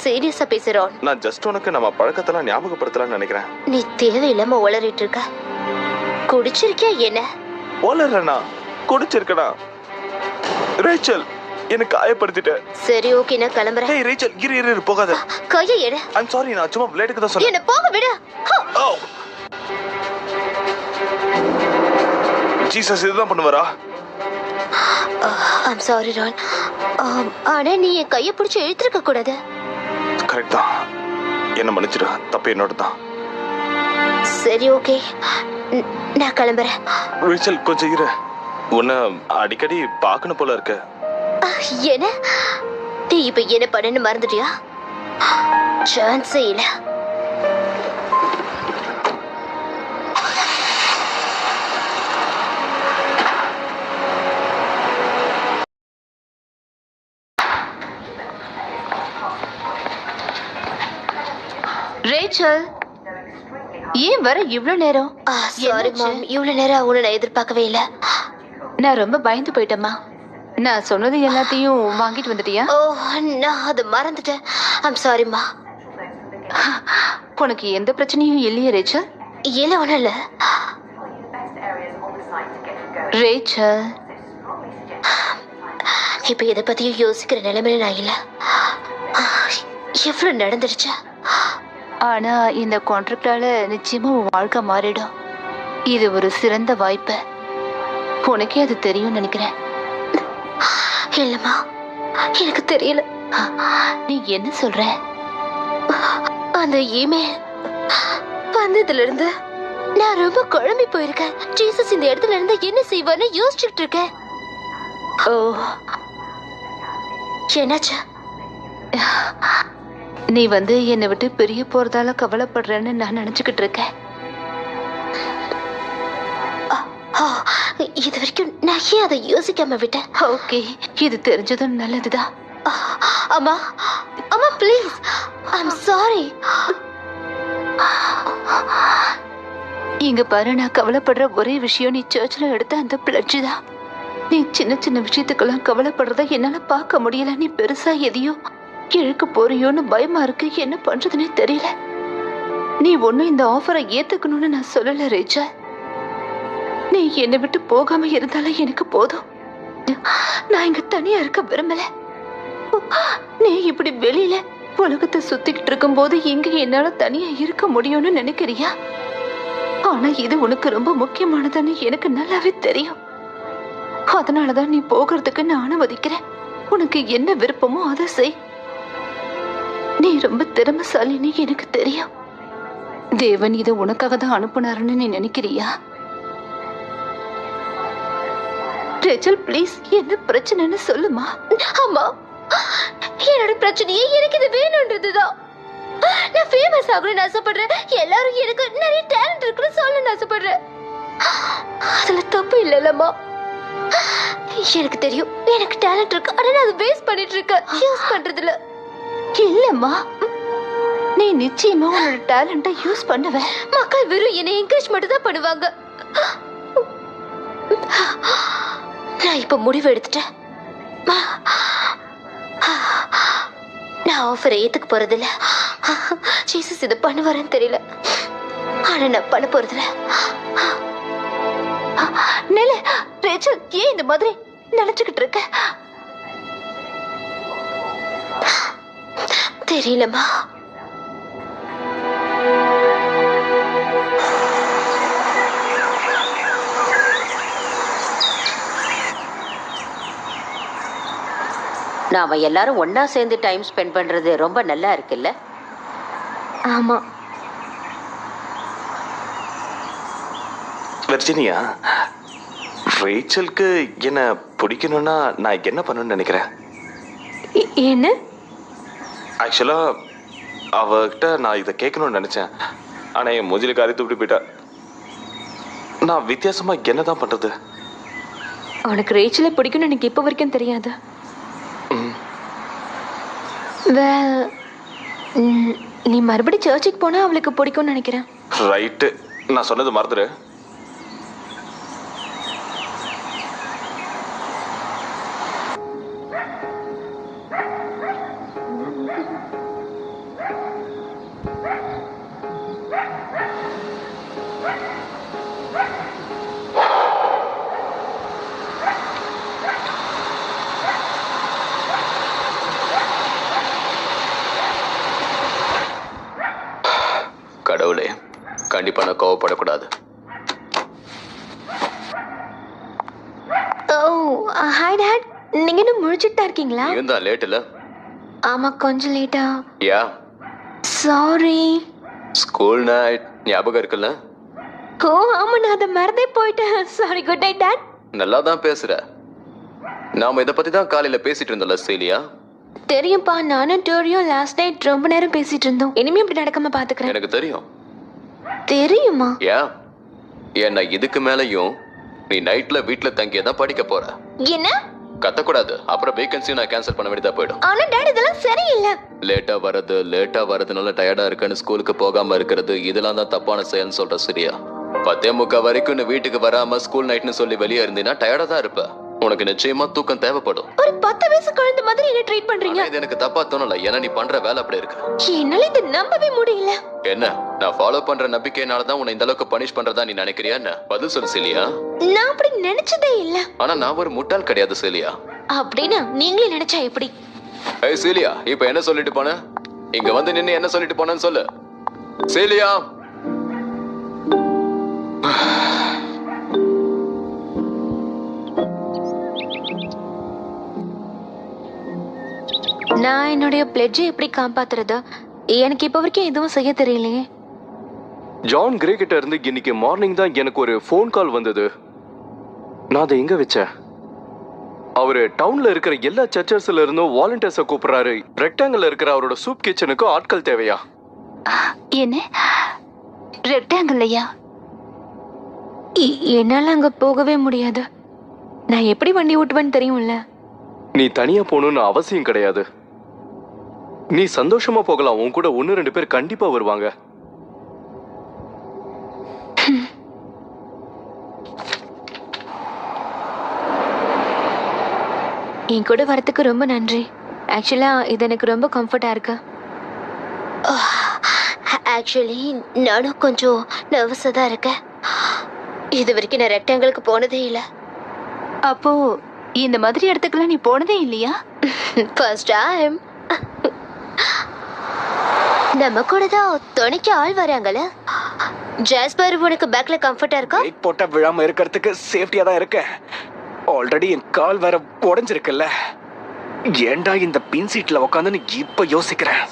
சீரியஸா பேசுறோம். நான் ஜஸ்ட் உனக்கு நம்ம பழக்கத்தெல்லாம் ஞாபகப்படுத்தலாம்னு நினைக்கிறேன். நீ தேவையில்லாம உளறிட்டு இருக்க. குடிச்சிருக்கியா என்ன? ஓலறனா? குடிச்சிருக்கனா? ரேச்சல், எனக்கு காயப்படுத்திட்ட. சரி, ஓகே, நான் கிளம்புறேன். ஏய் ரேச்சல், இரு போகாத. கையை எடு. ஐம் சாரி, நான் சும்மா விளையாட்டுக்கு தான் சொன்னேன். என்ன போக விடு. ஜீசஸ் இதுதான் பண்ணுவாரா? I'm sorry Ron. ஆனா நீ என் கையை பிடிச்சி இழுத்துருக்க கூடாது. கரெக்ட் தான், என்ன மன்னிச்சிடு, தப்பு என்னோட தான். சரி, ஓகே, நான் கிளம்புறேன். ரேச்சல் கொஞ்சம் இரு, உன்னை அடிக்கடி பார்க்கணும் போல இருக்க. என்ன? நீ இப்ப என்ன பண்ணு மறந்துட்டியா? சான்ஸே இல்ல. ரேச்சல், ஏன் வர இவ்ளோ நேரம்? சாரி மாம், இவ்வளவு நேரம் உன்னை நான் எதிர்பார்க்கவே இல்ல. நான் ரொம்ப பயந்து போயிட்டேம்மா. நான் சொன்னது எல்லாத்தையும் வாங்கிட்டு வந்துட்டியா? ஓ, நான் அதை மறந்துட்டேன். ஐம் சாரிம்மா. உனக்கு எந்த பிரச்சனையும் இல்லையே ரேச்சல்? இல்ல, ஒண்ணும் இல்ல. ரேச்சல், இப்ப இதை பத்தியும் யோசிக்கிற நிலைமையில நான் இல்ல. எவ்வளவு நடந்துடுச்சு. ஆனா இந்த கான்ட்ராக்டால நிச்சயமா உன் வாழ்க்கை மாறிடும். இது ஒரு சிறந்த வாய்ப்பு. உனக்கே அது தெரியும் நினைக்கிறேன். இல்லம்மா, எனக்கு தெரியல. நீ என்ன சொல்ற? அந்த இமெயில் வந்ததுல இருந்து நான் ரொம்ப குழம்பி போயிருக்கேன். ஜீசஸ் இந்த இடத்துல இருந்து என்ன செய்வான்னு யோசிச்சுட்டு இருக்கேன். ஓ, என்னாச்சு? நீ என்னை விட்டு பிரிய போறதால கவலைப்படுறேன்னு நான் நினைச்சுக்கிட்டு இருக்கேன். இது வரைக்கும் நான் ஏன் அதை யோசிக்காம விட்டேன்? ஓகே, இது தெரிஞ்சதும் நல்லதுதான். அம்மா, அம்மா ப்ளீஸ், ஐம் சாரி. இங்க பாரு, நான் கவலைப்படுற ஒரே விஷயம் நீ சர்ச்சில் எடுத்த அந்த பிளட்ஜ் தான். நீ சின்ன சின்ன விஷயத்துக்கெல்லாம் கவலைப்படுறத என்னால பார்க்க முடியல. நீ பெருசா எதையோ இழுக்க போறியோன்னு பயமா இருக்கு. என்ன பண்றதுன்னே தெரியல. நீ ஒன்னும் இந்த ஆஃபரை ஏத்துக்கணும்னு நான் சொல்லல ரேச்சா. நீ என்னை விட்டு போகாம இருந்தாலும் எனக்கு போதும். நான் இங்க தனியா இருக்க விரும்பல. நீ இப்படி வெளியில உலகத்தை சுத்திக்கிட்டு இருக்கும்போது எங்க என்னால தனியா இருக்க முடியும்னு நினைக்கிறியா? ஆனா இது உனக்கு ரொம்ப முக்கியமானதுன்னு எனக்கு நல்லாவே தெரியும். அதனாலதான் நீ போகிறதுக்கு நான் அனுமதிக்கிறேன். உனக்கு என்ன விருப்பமோ அதை செய். நீ ரொம்ப திறமைசாலின்னு எனக்கு தெரியும். தேவன் இதை உனக்காக தான் அனுப்புனாருன்னு நீ நினைக்கிறியா? ரேச்சல் ப்ளீஸ், என்ன பிரச்சனைன்னு சொல்லுமா. ஆமா, என்னோட பிரச்சனையே எனக்கு இது வேணும்ன்றதுதான். நான் ஃபேமஸ் ஆகணும்னு ஆசைப்படுறேன். எல்லாரும் எனக்கு நிறைய டேலண்ட் இருக்குன்னு சொல்லணும்னு ஆசைப்படுறேன். அதுல தப்பு இல்லைல்லம்மா. எனக்கு தெரியும் எனக்கு டேலண்ட் இருக்கு. ஆனா நான் அதை வேஸ்ட் பண்ணிட்டு இருக்கேன், யூஸ் பண்றதுல. இல்லம்மா, நீ நிச்சயமா உன்னோட டேலண்ட்டை யூஸ் பண்ணுவ. மக்கள் வெறும் என்னை என்கரேஜ் மட்டும் தான் பண்ணுவாங்க. நான் இப்ப முடிவு எடுத்துட்டேன். நான் ஆஃபரை ஏத்துக்க போறதில்ல. ஜீசஸ் இதை பண்ணுவாருன்னு தெரியல, ஆனா நான் பண்ண போறதில்ல. நில ரேச்சல், ஏன் இந்த மாதிரி நினைச்சுக்கிட்டு இருக்க? தெரியலம்மா. நாம எல்லாரும் ஒன்னா சேர்ந்து டைம் ஸ்பெண்ட் பண்றது ரொம்ப நல்லா இருக்குல்ல? ஆமா. வெர்ஜினியா, ரேச்சலுக்கு என்ன பிடிக்கணும்னா நான் என்ன பண்ணணும்னு நினைக்கிறேன்? என்ன? ஆக்சுவலா அவகிட்ட நான் இதை கேட்கணும்னு நினைச்சேன். ஆனா என் மூஞ்சில காரி துப்பி போயிட்டா. நான் வித்தியாசமா என்னதான் பண்றது? உனக்கு ரேச்சலை பிடிக்கும்னு எனக்கு இப்ப வரைக்கும் தெரியாது. நீ மறுபடியும் சர்ச்சுக்கு போனா அவளுக்கு பிடிக்கும்னு நினைக்கிறேன். ரைட்டு, நான் சொன்னது மறந்துடு. கடவுளே, கண்டிப்பா நான் கோவப்படக்கூடாது. ஹாய் டாட், நீங்க இன்னும் முழிச்சிட்டு தான் இருக்கீங்களா? இருந்தா லேட் இல்ல? ஆமா, கொஞ்சம் லேட்டா. யா, சாரி. ஸ்கூல் நைட் ஞாபகம் இருக்குல்ல? ஓ ஆமா, நான் அதை மறந்தே போயிட்டேன். சாரி. Good night dot. நல்லா தான் பேசுற. நாம இதை பத்தி தான் காலையில பேசிட்டு இருந்தோம்ல சீலியா? தெரியும்பா, நானும் டோரியும் லாஸ்ட் நைட் ரொம்ப நேரம் பேசிட்டு இருந்தோம். இனிமே இப்படி நடக்காம பாத்துக்கிறேன். எனக்கு தெரியும். தெரியுமா? யா, ஏன்னா இதுக்கு மேலயும் நீ நைட்ல வீட்ல தங்கியே தான் படிக்க போற. என்ன? கத்தக்கூடாது, அப்புறம் வேகன்சி நான் கேன்சல் பண்ண வேண்டியதா போயிடும். ஆனா டாட், இதெல்லாம் சரியில்லை. லேட்டா வரதுனால டயர்டா இருக்குன்னு ஸ்கூலுக்கு போகாம இருக்கிறது, இதெல்லாம் தான் தப்பான செயல்னு சொல்ற சரியா? 10:45 வரைக்கும் நீ வீட்டுக்கு வராம ஸ்கூல் நைட்னு சொல்லி வெளியே இருந்தீன்னா டயர்டா தான் இருப்ப. உனக்கு நிச்சயமா தூக்கம் தேவைப்படும். ஒரு 10 வயசு குழந்தை மாதிரி என்ன ட்ரீட் பண்றீங்க? இது எனக்கு தப்பா தோணல, ஏன்னா நீ பண்ற வேலை அப்படி இருக்கு. என்னால இதை நம்பவே முடியல. என்ன, நான் ஃபாலோ பண்ற நம்பிக்கையினால தான் உன்னை இந்த அளவுக்கு பனிஷ் பண்றதா நீ நினைக்கிறியா? என்ன பதில் சொல்லு சீலியா. நான் அப்படி நினைச்சதே இல்ல. ஆனா நான் ஒரு முட்டாள் கிடையாது சீலியா. அப்படின்னா நீங்களே நினைச்சா எப்படி? ஏய் சீலியா, இப்ப என்ன சொல்லிட்டு போன? இங்க வந்து நின்னு என்ன சொல்லிட்டு போனேன்னு சொல்லு சீலியா. நான் என்னுடைய பிளெட்ஜை எப்படி காப்பாத்துறதா? எனக்கு இப்ப வரைக்கும் எதுவும் செய்ய தெரியலையே. ஜான் கிரே கிட்ட இருந்து இன்னைக்கு மார்னிங் தான் எனக்கு ஒரு ஃபோன் கால் வந்தது. நான் அதை எங்க வச்சேன்? அவரு டவுன்ல இருக்கிற எல்லா சர்ச்சஸ்ல இருந்தும் வாலண்டியர்ஸை கூப்பிடுறாரு. ரெக்டாங்கிள் இருக்கிற அவரோட சூப் கிச்சனுக்கு ஆட்கள் தேவையா? என்ன ரெக்டாங்கிள்லையா? என்னால அங்க போகவே முடியாது. நான் எப்படி வண்டி ஓட்டுவேன்னு தெரியும்ல. நீ தனியா போகணும்னு அவசியம் கிடையாது. நீ சந்தோஷமா போகலாம். உன் கூட 1-2 பேர் கண்டிப்பா வருவாங்க. என் கூட வரத்துக்கு ரொம்ப நன்றி. ஆக்சுவலா இது எனக்கு ரொம்ப கம்ஃபர்ட்டா இருக்கு. ஆக்சுவலி நானும் கொஞ்சம் நர்வஸா தான் இருக்கேன். இது வரைக்கும் நான் ரெக்டாங்கிளுக்கு போனதே இல்லை. அப்போ இந்த மாதிரி இடத்துக்குலாம் நீ போனதே இல்லையா? First time. நம்ம கூட தான் துணைக்கு ஆள் வராங்கல்ல. ஜாஸ்பர், உனக்கு பேக்ல கம்ஃபர்ட்டா இருக்கா? பிரேக் போட்டா விழாம இருக்கிறதுக்கு சேஃப்டியா தான் இருக்கேன். ஆல்ரெடி என் கால் வேற உடைஞ்சிருக்குல்ல. ஏன்டா இந்த பின் சீட்ல உட்காந்துன்னு இப்ப யோசிக்கிறேன்.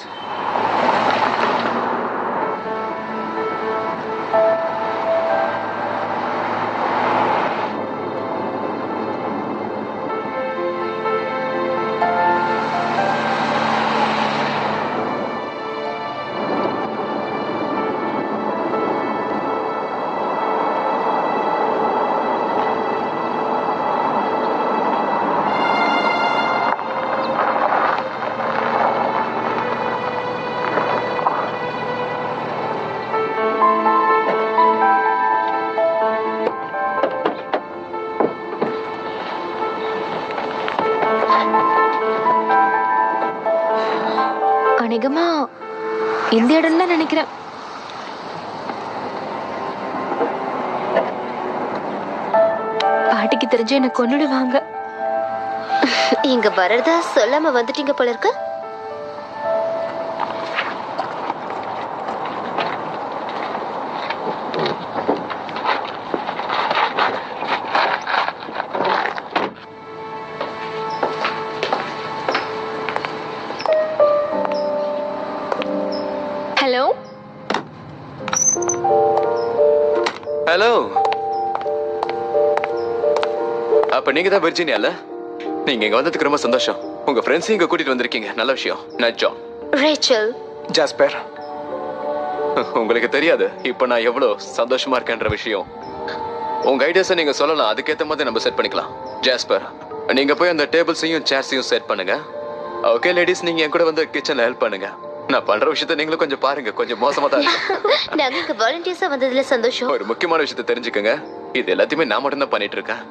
அநேகமா இந்த இடம் தான் நினைக்கிறேன். பாட்டிக்கு தெரிஞ்சு என்ன கொன்னுடுவாங்க. இங்க வர்றதா சொல்லாம வந்துட்டீங்க போல இருக்கு. ஹலோ ஹலோ, அப்ப நீங்க தான் விர்ஜினியால? நீங்க இங்க வந்ததுக்கு ரொம்ப சந்தோஷம். உங்க ஃப்ரெண்ட்ஸையும் இங்க கூட்டிட்டு வந்திருக்கீங்க, நல்ல விஷயம். நட்ஜா. ரேச்சல். ஜாஸ்பர், உங்களுக்கு தெரியாது இப்ப நான் எவ்வளவு சந்தோஷமா இருக்கேன்ற விஷயம். உங்க ஐடியாஸை நீங்க சொல்லலாம், அதுக்கேற்ற மாதிரி நம்ம செட் பண்ணிக்கலாம். ஜாஸ்பர், நீங்க போய் அந்த டேபிள்ஸையும் சேர்ஸையும் செட் பண்ணுங்க. ஓகே லேடிஸ், நீங்க என் கூட வந்து கிச்சன்ல ஹெல்ப் பண்ணுங்க. நான் பண்ற விஷயத்த நீங்களும் கொஞ்சம் பாருங்க, கொஞ்சம் மோசமா தான் இருக்கு. நாங்க இங்க வாலண்டியர்ஸா வந்ததுல சந்தோஷம். ஒரு முக்கியமான விஷயத்த தெரிஞ்சுக்கங்க, இது எல்லாத்தையுமே நான் மட்டும் தான் பண்ணிட்டு இருக்கேன்.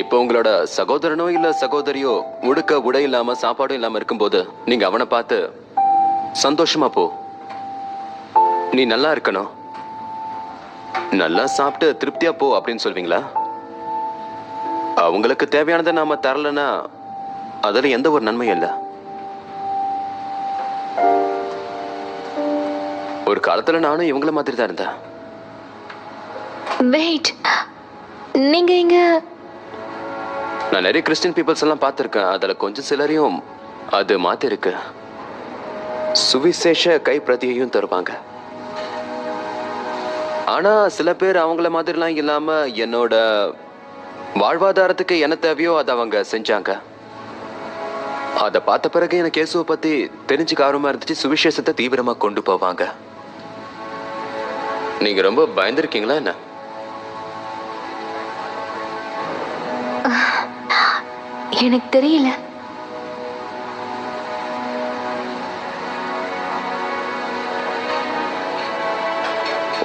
இப்போ உங்களோட சகோதரனோ இல்ல சகோதரியோ உடுக்க உடை இல்லாம சாப்பாடும் இல்லாம இருக்கும்போது நீங்க அவனை பார்த்து சந்தோஷமா போ, நீ நல்லா இருக்கணும், நல்லா சாப்பிட்டு திருப்தியா போ அப்படின்னு சொல்வீங்களா? அவங்களுக்கு தேவையானதை நாம தரலன்னா அதுல எந்த ஒரு நன்மையும் இல்ல. ஒரு காலத்துல நானும் இவங்கள மாதிரி தான் இருந்தேன். வெயிட், நீங்க இங்க? நான் நிறைய கிறிஸ்டியன் பீப்புள்ஸ் எல்லாம் பார்த்திருக்கேன், அதுல கொஞ்சம் சிலரையும் அது மாத்தி இருக்கு. சுவிசேஷ கைப்பிரதியையும் தருவாங்க. ஆனா சில பேர் அவங்கள மாதிரிலாம் இல்லாம என்னோட வாழ்வாதாரத்துக்கு என்ன தேவையோ அதை அவங்க செஞ்சாங்க. அதை பார்த்த பிறகு எனக்கு இயேசுவை பத்தி தெரிஞ்சுக்க ஆர்வமா இருந்துச்சு. சுவிசேஷத்தை தீவிரமா கொண்டு போவாங்க. நீங்க ரொம்ப பயந்துருக்கீங்களா என்ன? எனக்கு தெரியல.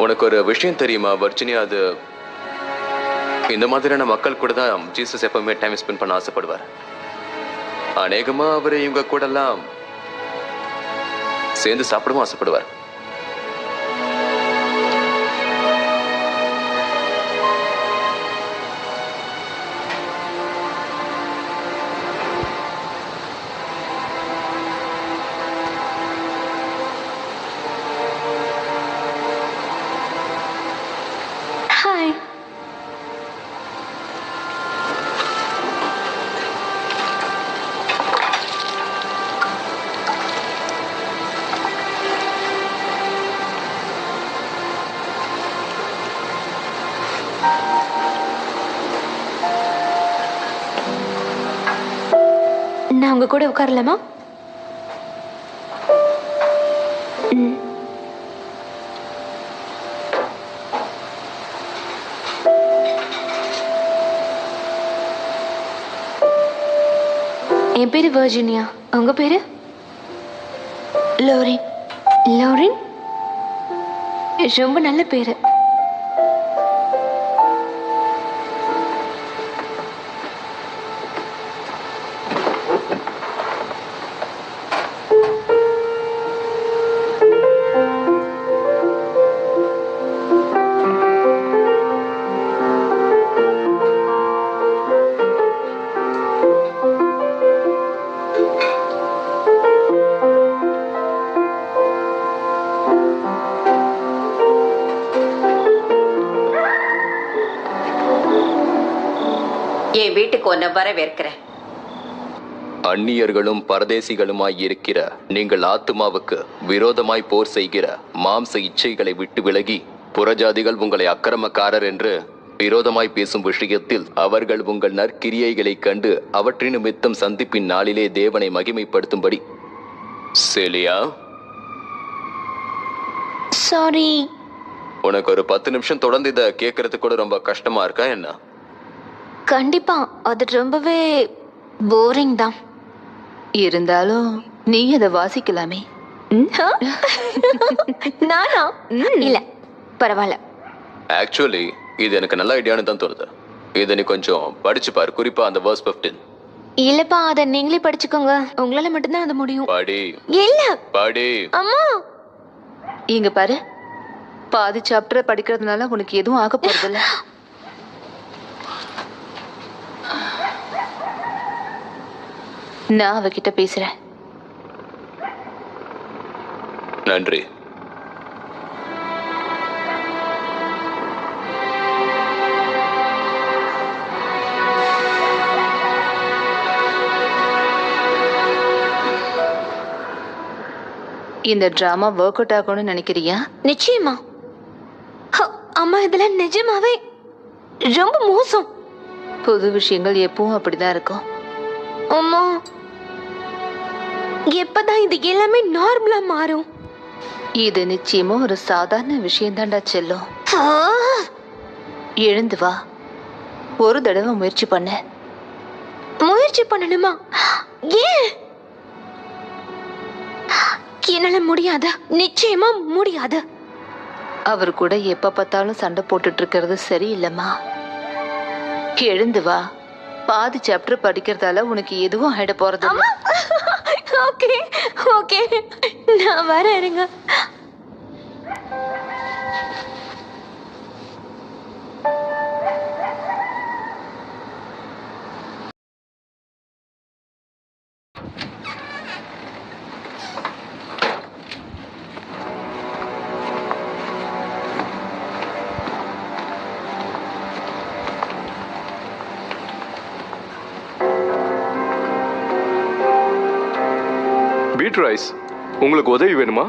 உனக்கு ஒரு விஷயம் தெரியுமா வர்ஜினியா? அது இந்த மாதிரியான மக்கள் கூட தான் ஜீசஸ் எப்பவுமே டைம் ஸ்பெண்ட் பண்ண ஆசைப்படுவார். அநேகமா அவர் இவங்க கூட எல்லாம் சேர்ந்து சாப்பிடவும் ஆசைப்படுவார். ஹாய். நான் உங்க கூட உட்காரலாமா? என் பேரு வர்ஜினியா. உங்க பேரு? லோரின். லோரின் ரொம்ப நல்ல பேரு. என் வீட்டுக்கு ஒன்ன வரவேற்கிறேன். அந்நியர்களும் பரதேசிகளுமாய் இருக்கிற நீங்கள் ஆத்துமாவுக்கு விரோதமாய் போர் செய்கிற மாம்ச இச்சைகளை விட்டு விலகி, புறஜாதிகள் உங்களை அக்கிரமக்காரர் என்று விரோதமாய் பேசும் விஷயத்தில் அவர்கள் உங்கள் நற்கிரியைகளை கண்டு அவற்றின் நிமித்தம் சந்திப்பின் நாளிலே தேவனை மகிமைப்படுத்தும்படி. செலியா, சாரி. உனக்கு ஒரு 10 நிமிஷம் தொடர்ந்து இதை கேட்கறதுக்கு கூட ரொம்ப கஷ்டமா இருக்கா என்ன? கண்டிப்பா அது ரொம்பவே போரிங் தான். இருந்தாலும் நீ அதை வாசிக்கலாமே. நானா? இல்ல, பரவாயில்ல. ஆக்சுவலி இது எனக்கு நல்ல ஐடியான்னு தான் தோணுது. இதை நீ கொஞ்சம் படிச்சு பாரு, குறிப்பா அந்த verse 15. இல்லப்பா, அத நீங்களே படிச்சுக்கோங்க. உங்களால மட்டும்தான் அது முடியும். படி. இல்ல படி. அம்மா. இங்க பாரு, பாதி சாப்டர் படிக்கிறதுனால உனக்கு எதுவும் ஆக போறதில்ல. நான் அவகிட்ட பேசுறேன். நன்றி. இந்த டிராமா ஒர்க் அவுட் ஆகும்னு நினைக்கிறியா? நிச்சயமா. அம்மா, இதெல்லாம் நிஜமாவே ரொம்ப மோசம். புது விஷயங்கள் எப்பவும் அப்படிதான் இருக்கும். அம்மா, எப்பதான் இது எல்லாமே நார்மலா மாறும்? இது நிச்சயமா ஒரு சாதாரண விஷயம் தான்டா செல்லும். எழுந்து வா, ஒரு தடவை முயற்சி பண்ண. முயற்சி பண்ணணுமா? ஏன்? என்னால முடியாது, நிச்சயமா முடியாது. அவர் கூட எப்ப பார்த்தாலும் சண்டை போட்டுட்டு இருக்கிறது சரியில்லைம்மா. எழுந்து வா, பாதி சாப்டர் படிக்கிறதால உனக்கு எதுவும் ஆயிட போறது. ஓகே ஓகே, நான் வரேன். இருங்க. பீட் ரைஸ், உங்களுக்கு உதவி வேணுமா?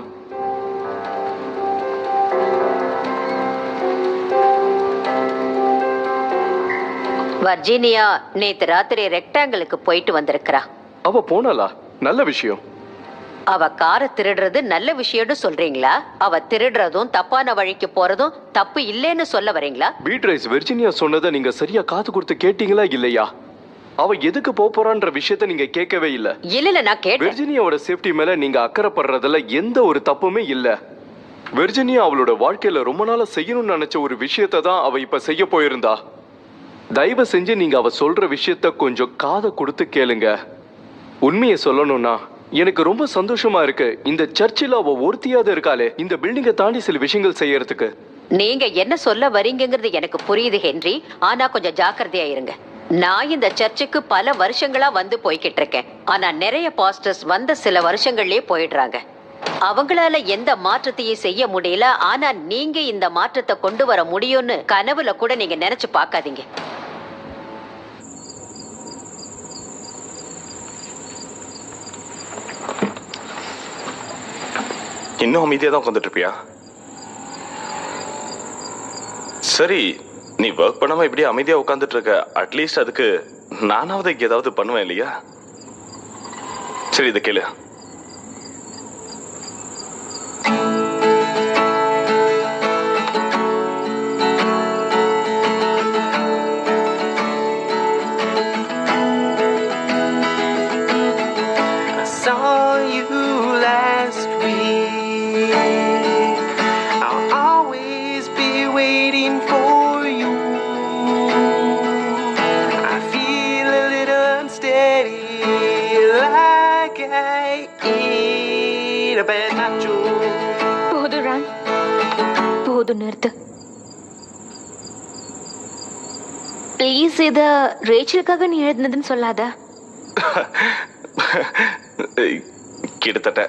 வர்ஜீனியா நேத்து ராத்திரி ரெக்டாங்கிளுக்கு போயிட்டு வந்திருக்கிறா. அவ போனாளா? நல்ல விஷயம். அவ காரை திருடுறது நல்ல விஷயம்னு சொல்றீங்களா? அவ திருடுறதும் தப்பான வழிக்கு போறதும் தப்பு இல்லைன்னு சொல்ல வரீங்களா? பீட் ரைஸ், வெர்ஜீனியா சொன்னதை நீங்க சரியா காது கொடுத்து கேட்டீங்களா இல்லையா? அவ எதுக்கு போறான்ற விஷயத்த நீங்க கேட்கவே இல்ல. இல்ல, நான் கேட்டேன். வெர்ஜீனியாவோட சேஃப்டி மேல நீங்க அக்கறைப்படுறதுல எந்த ஒரு தப்புமே இல்ல. வெர்ஜீனியா அவளோட வாழ்க்கையில ரொம்ப நாளா செய்யணும்னு நினைச்ச ஒரு விஷயத்த தான் அவ இப்ப செய்ய போயிருந்தா. தயவு செஞ்சு நீங்க அவ சொல்ற விஷயத்த கொஞ்சம் காதை கொடுத்து கேளுங்க. உண்மையை சொல்லணும்னா எனக்கு ரொம்ப சந்தோஷமா இருக்கு. இந்த சர்ச்சில் அவ ஒருத்தியாவது இருக்காளே இந்த பில்டிங்கை தாண்டி சில விஷயங்கள் செய்யறதுக்கு. நீங்க என்ன சொல்ல வரீங்கிறது எனக்கு புரியுது ஹென்றி, ஆனா கொஞ்சம் ஜாக்கிரதையா இருங்க. நான் இந்த சர்ச்சுக்கு பல வருஷங்களா வந்து போய்கிட்டு இருக்கேன். ஆனா நிறைய பாஸ்டர்ஸ் வந்த சில வருஷங்கள்லயே போயிடுறாங்க. அவங்களால எந்த மாற்றத்தையும் செய்ய முடியல. ஆனா நீங்க இந்த மாற்றத்தை கொண்டு வர முடியும்னு கனவுல கூட நீங்க நினைச்சு பார்க்காதீங்க. இன்னும் அமைதியாக தான் உட்காந்துட்டு இருப்பியா? சரி, நீ ஒர்க் பண்ணாம இப்படியே அமைதியா உட்காந்துட்டு இருக்க. அட்லீஸ்ட் அதுக்கு நானாவது ஏதாவது பண்ணுவேன் இல்லையா? சரி, இதை கேளு. போதும் ரான், போதும், நிறுத்து ப்ளீஸ். இத ரேச்சலுக்காக நீ எழுதுனதுன்னு சொல்லாத. கிட்டத்தட்ட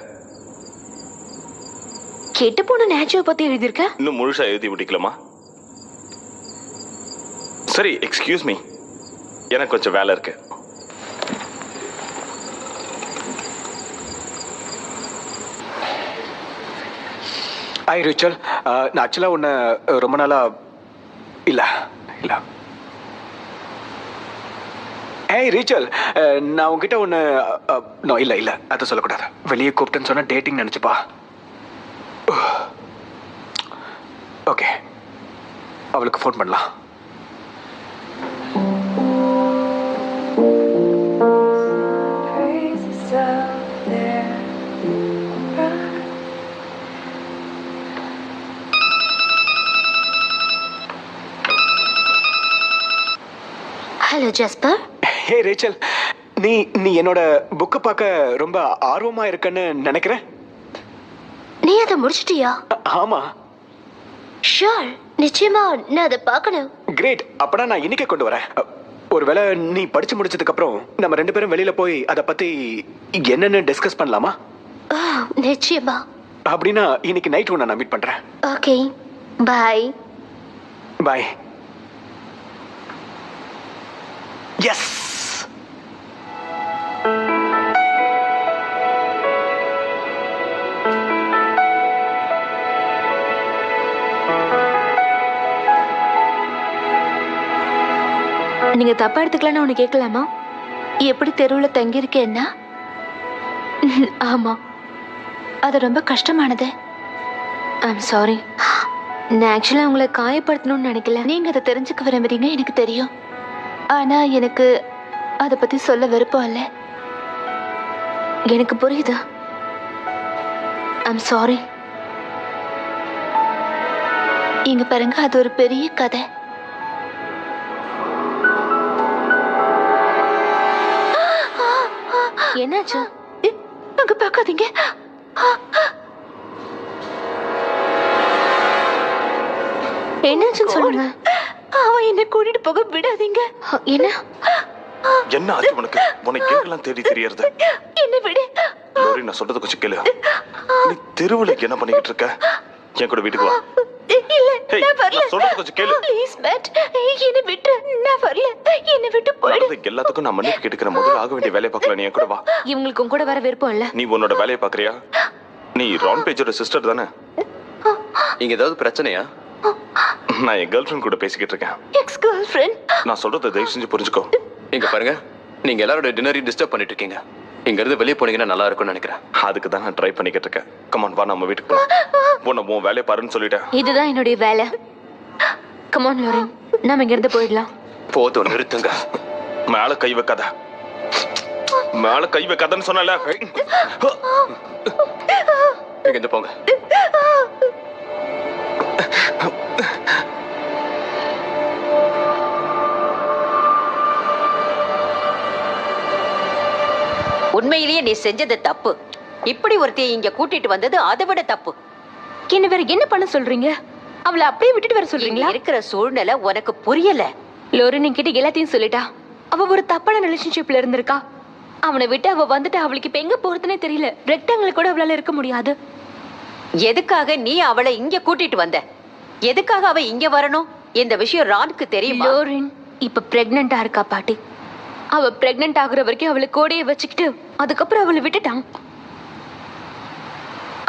கெட்டு போன நேச்சுவை பத்தி எழுதியிருக்க. இன்னும் முழுசா எழுதி முடிக்கலாமா? சரி, எக்ஸ்கியூஸ் மீ, எனக்கு கொஞ்சம் வேலை இருக்கு. ஹாய் ரிச்சல், நான் ஆக்சுவலாக உன்னை ரொம்ப நாளாக இல்லை இல்லை ஏய் ரிச்சல், நான் உங்ககிட்ட ஒன்று நோ இல்லை இல்லை அதை சொல்லக்கூடாது. வெளியே கூப்பிட்டேன்னு சொன்னால் டேட்டிங் நினச்சிப்பா. ஓகே, அவளுக்கு ஃபோன் பண்ணலாம். Hello Jasper. ஹே ரேச்சல், நீ நீ என்னோட புக்கை பார்க்க ரொம்ப ஆர்வமாக இருக்கன்னு நினைக்கிறேன். நீ அதை முடிச்சிட்டியா? ஆமாம். ஷூர், நிச்சயமா நான் அதை பார்க்கணும். கிரேட், அப்பனா நான் இன்னைக்கே கொண்டு வரேன். ஒருவேளை நீ படிச்சு முடிச்சதுக்கு அப்புறம் நம்ம 2 பேரும் வெளியில போய் அதை பத்தி என்னன்னு டிஸ்கஸ் பண்ணலாமா? நிச்சயமா. அப்படின்னா இன்னைக்கு நைட் உன்னை நான் மீட் பண்றேன். ஓகே, பாய். பாய். எஸ். நீங்க தப்பா எடுத்துக்கலாம்னு உனக்கு கேட்கலாமா? எப்படி தெருவில் தங்கியிருக்கேன்னா? ஆமா, அது ரொம்ப கஷ்டமானது. I'm sorry. நான் ஆக்சுவலாக உங்களை காயப்படுத்தணும்னு நினைக்கல. நீங்க அதை தெரிஞ்சுக்க விரும்புறீங்க, எனக்கு தெரியும். ஆனா எனக்கு அதை பத்தி சொல்ல விருப்பம் இல்லை. எனக்கு புரியுது. I'm sorry. இங்க பாருங்க, அது ஒரு பெரிய கதை. என்னாச்சு? அங்க பார்க்காதீங்க. என்னாச்சுன்னு சொல்லுங்க. அவன் என்ன கூட்டிட்டு போக விடாதீங்க. என்ன என்ன ஆச்சு உனக்கு? உனக்கு எங்கெல்லாம் தேடி தெரியறது? என்ன விடு. லோரி, நான் சொல்றது கொஞ்சம் கேளு. நீ தெருவுல என்ன பண்ணிக்கிட்டு இருக்க? என் கூட வீட்டுக்கு வா. இல்ல, Hey, நான் வரல. நான் சொல்றது கொஞ்சம் கேளு. ப்ளீஸ் மேட், என்ன விட்டு. நான் வரல. என்ன விட்டு போயிடு. நடந்ததுக்கு எல்லாத்துக்கும் நான் மன்னிப்பு கேட்டுக்கிறேன். முதல்ல ஆக வேண்டிய வேலையை பார்க்கல. நீ என் கூட வா. இவங்களுக்கு கூட வர விருப்பம் இல்ல. நீ உன்னோட வேலையை பார்க்கறியா? நீ ரான் பேஜோட சிஸ்டர் தானே? இங்க ஏதாவது பிரச்சனையா? நான் என் கேர்ள் ஃப்ரெண்ட் கூட பேசிக்கிட்டு இருக்கேன். X girl friend. நான் சொல்றதை தயவு செஞ்சு புரிஞ்சுக்கோ. இங்க பாருங்க, நீங்க எல்லாரோட டின்னரையும் டிஸ்டர்ப் பண்ணிட்டு இருக்கீங்க. இங்க இருந்து வெளியே போனீங்கன்னா நல்லா இருக்கும்னு நினைக்கிறேன். அதுக்கு தான் நான் ட்ரை பண்ணிக்கிட்டு இருக்கேன். கமான் வா, நம்ம வீட்டுக்கு போலாம். உன்னை உன் வேலையை பாருன்னு சொல்லிட்டேன். இதுதான் என்னுடைய வேலை. கம் ஆன் லோரன், நாம இங்க இருந்து போயிடலாம். போதும், நிறுத்துங்க. மேல கை வைக்காத. மேல கை வைக்காதன்னு சொன்னல. இங்க இருந்து போங்க. உண்மையிலேயே நீ செஞ்சது தப்பு. இப்படி ஒருத்தையை இங்க கூட்டிட்டு வந்தது அதை விட தப்பு. என்ன வேற என்ன பண்ண சொல்றீங்க? அவளை அப்படியே விட்டுட்டு வர சொல்றீங்களா? இருக்கிற சூழ்நிலை உனக்கு புரியல. லோரன் என்கிட்ட எல்லாத்தையும் சொல்லிட்டா. அவ ஒரு தப்பான ரிலேஷன்ஷிப்ல இருந்திருக்கா. அவனை விட்டு அவ வந்துட்டு அவளுக்கு இப்ப எங்க போறதுனே தெரியல. ரெக்டாங்கிள் கூட அவளால இருக்க முடியாது. எதுக்காக நீ அவளை இங்க கூட்டிட்டு வந்த? எதுக்காக அவ இங்க வரணும்? இந்த விஷயம் ரானுக்கு தெரியுமா? லோரன் இப்ப பிரெக்னண்டா இருக்கா பாட்டி. அவ பிரெக்னன்ட் ஆகுற வரைக்கும் அவளை கோடையை வச்சுக்கிட்டு அதுக்கப்புறம் அவளை விட்டுட்டான்.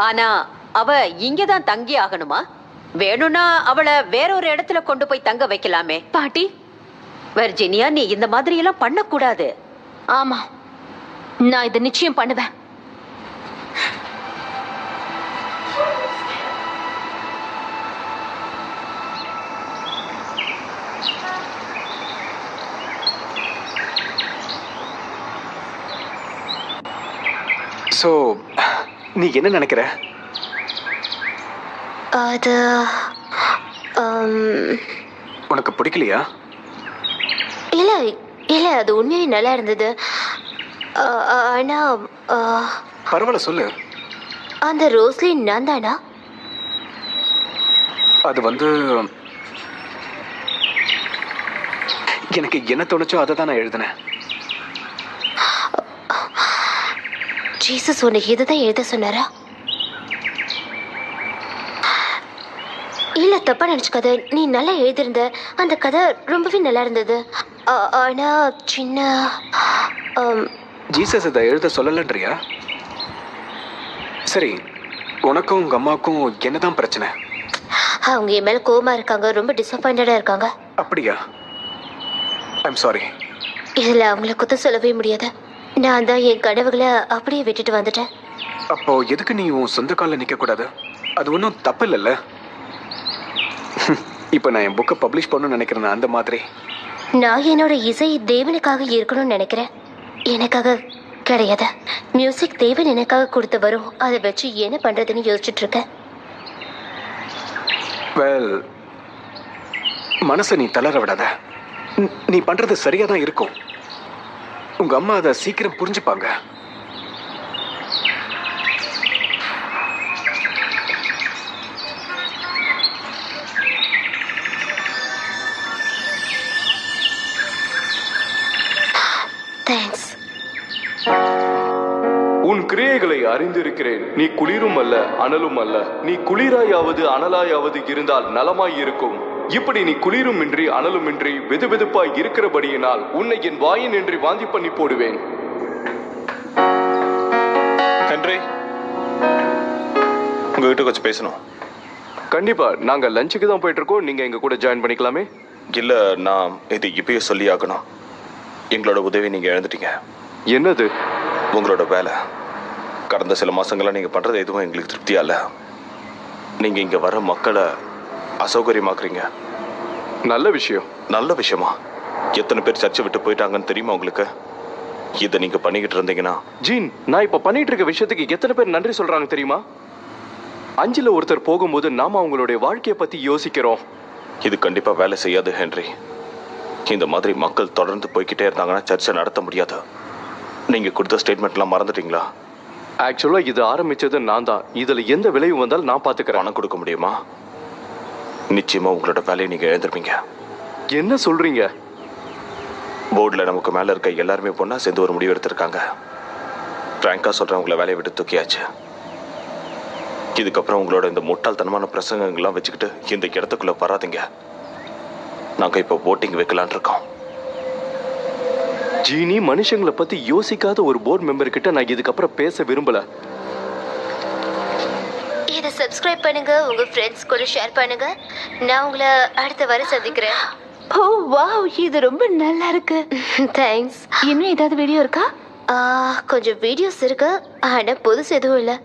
ஆனா அவ இங்கதான் தங்கி ஆகணுமா? வேணும்னா அவளை வேற ஒரு இடத்துல கொண்டு போய் தங்க வைக்கலாமே. பாட்டி, வர்ஜினியா, நீ இந்த மாதிரி எல்லாம் பண்ணக்கூடாது. ஆமா, நான் இதை நிச்சயம் பண்ணுவேன். ஸோ நீ என்ன நினைக்கிற? அது உனக்கு பிடிக்கலையா? இல்லை இல்லை, அது உண்மையே நல்லா இருந்தது. ஆனா பரவாயில்ல, சொல்லு. அந்த ரோஸ்லின் நான் தானா? அது எனக்கு என்ன தோணுச்சோ அதை தான் நான் எழுதினேன். ஜீசஸ் உனக்கு இதுதான் எழுத சொன்னாரா? இல்ல, தப்பா நினைச்சுக்காத. நீ நல்லா எழுதியிருந்த. அந்த கதை ரொம்பவே நல்லா இருந்தது. ஆனா சின்ன ஆம், ஜீசஸ் இதை எழுத சொல்லலன்றியா? சரி, உனக்கும் உங்க அம்மாவுக்கும் என்னதான் பிரச்சனை? அவங்க என் மேல கோவமா இருக்காங்க, ரொம்ப டிசப்பாயிண்டடா இருக்காங்க. அப்படியா? I'm sorry. இதுல அவங்கள குத்த சொல்லவே முடியாது. நான் தான் என் கனவுகளை அப்படியே விட்டுட்டு வந்துட்டேன். அப்போ எதுக்கு நீ உன் சொந்த காலில் நிற்க கூடாது? அது ஒன்றும் தப்பு இல்லைல்ல. இப்போ நான் என் புக்கை பப்ளிஷ் பண்ணணும்னு நினைக்கிறேன். அந்த மாதிரி நான் என்னோட இசை தேவனுக்காக இருக்கணும்னு நினைக்கிறேன், எனக்காக கிடையாது. மியூசிக் தேவன் எனக்காக கொடுத்து வரும், அதை வச்சு என்ன பண்றதுன்னு யோசிச்சுட்டு இருக்கேன். வெல், மனசை நீ தளர விடாத. நீ பண்றது சரியா தான் இருக்கும். உங்க அம்மா அதை சீக்கிரம் புரிஞ்சுப்பாங்க. தேங்க்ஸ். உன் கிரியைகளை அறிந்திருக்கிறேன். நீ குளிரும் அல்ல அனலும் அல்ல. நீ குளிராயாவது அனலாயாவது இருந்தால் நலமாய் இருக்கும். இப்படி நீ குளிருமின்றி அனலுமின்றி வெதுவெதுப்பாய் இருக்கிறபடியினால் உன்னை என் வாயினின்றி வாந்தி பண்ணி போடுவேன். ஹென்றி, உங்ககிட்ட கொஞ்சம் பேசணும். கண்டிப்பா, நாங்க லஞ்சுக்கு தான் போயிட்டு இருக்கோம். நீங்க எங்க கூட ஜாயின் பண்ணிக்கலாமே. இல்ல, நான் இது இப்பயே சொல்லி ஆகணும். எங்களோட உதவி நீங்க இழந்துட்டீங்க. என்னது? உங்களோட வேலை. கடந்த சில மாசங்களா நீங்க பண்றது எதுவும் எங்களுக்கு திருப்தியா இல்ல. நீங்க இங்க வர மக்களை அசௌகரியமாக்குறீங்க. நல்ல விஷயம். நல்ல விஷயமா? எத்தனை பேர் சர்ச்சை விட்டு போயிட்டாங்கன்னு தெரியுமா உங்களுக்கு? இதை நீங்க பண்ணிக்கிட்டு இருந்தீங்கன்னா. ஜீன், நான் இப்ப பண்ணிட்டு இருக்க விஷயத்துக்கு எத்தனை பேர் நன்றி சொல்றாங்க தெரியுமா? 5ல் ஒருத்தர் போகும்போது நாம அவங்களுடைய வாழ்க்கையை பத்தி யோசிக்கிறோம். இது கண்டிப்பா வேலை செய்யாது ஹென்றி. இந்த மாதிரி மக்கள் தொடர்ந்து போய்கிட்டே இருந்தாங்கன்னா சர்ச்சை நடத்த முடியாது. நீங்க கொடுத்த ஸ்டேட்மெண்ட்லாம் மறந்துட்டீங்களா? ஆக்சுவலா இது ஆரம்பிச்சது நான் தான். இதுல எந்த விளைவு வந்தாலும் நான் பாத்துக்கிறேன். பணம் கொடுக்க முடியுமா? நிச்சயமா உங்களோட வேலையை நீங்க எழுந்திருப்பீங்க. என்ன சொல்றீங்க? போர்டில் நமக்கு மேல இருக்க எல்லாருமே பொண்ணா சேர்ந்து ஒரு முடிவு எடுத்திருக்காங்க. பிராங்கா சொல்றேன், உங்களை வேலையை விட்டு தூக்கியாச்சு. இதுக்கப்புறம் உங்களோட இந்த முட்டாள்தனமான பிரசங்கங்கள்லாம் வச்சுக்கிட்டு இந்த இடத்துக்குள்ள வராதீங்க. நாங்க இப்போ voting வைக்கலான் இருக்கோம். ஜீனி, மனுஷங்களை பத்தி யோசிக்காத ஒரு போர்டு மெம்பர் கிட்ட நான் இதுக்கப்புறம் பேச விரும்பல. இதை சப்ஸ்கிரைப் பண்ணுங்க, உங்க ஃப்ரெண்ட்ஸ் கூட ஷேர் பண்ணுங்க. நான் உங்களை அடுத்த வாரம் சந்திக்கிறேன். ஓ வாவ், இது ரொம்ப நல்லா இருக்கு. தேங்க்ஸ். இன்னும் ஏதாவது வீடியோ இருக்கா? கொஞ்சம் வீடியோஸ் இருக்கு, ஆனா புதுசு எதுவும் இல்லை.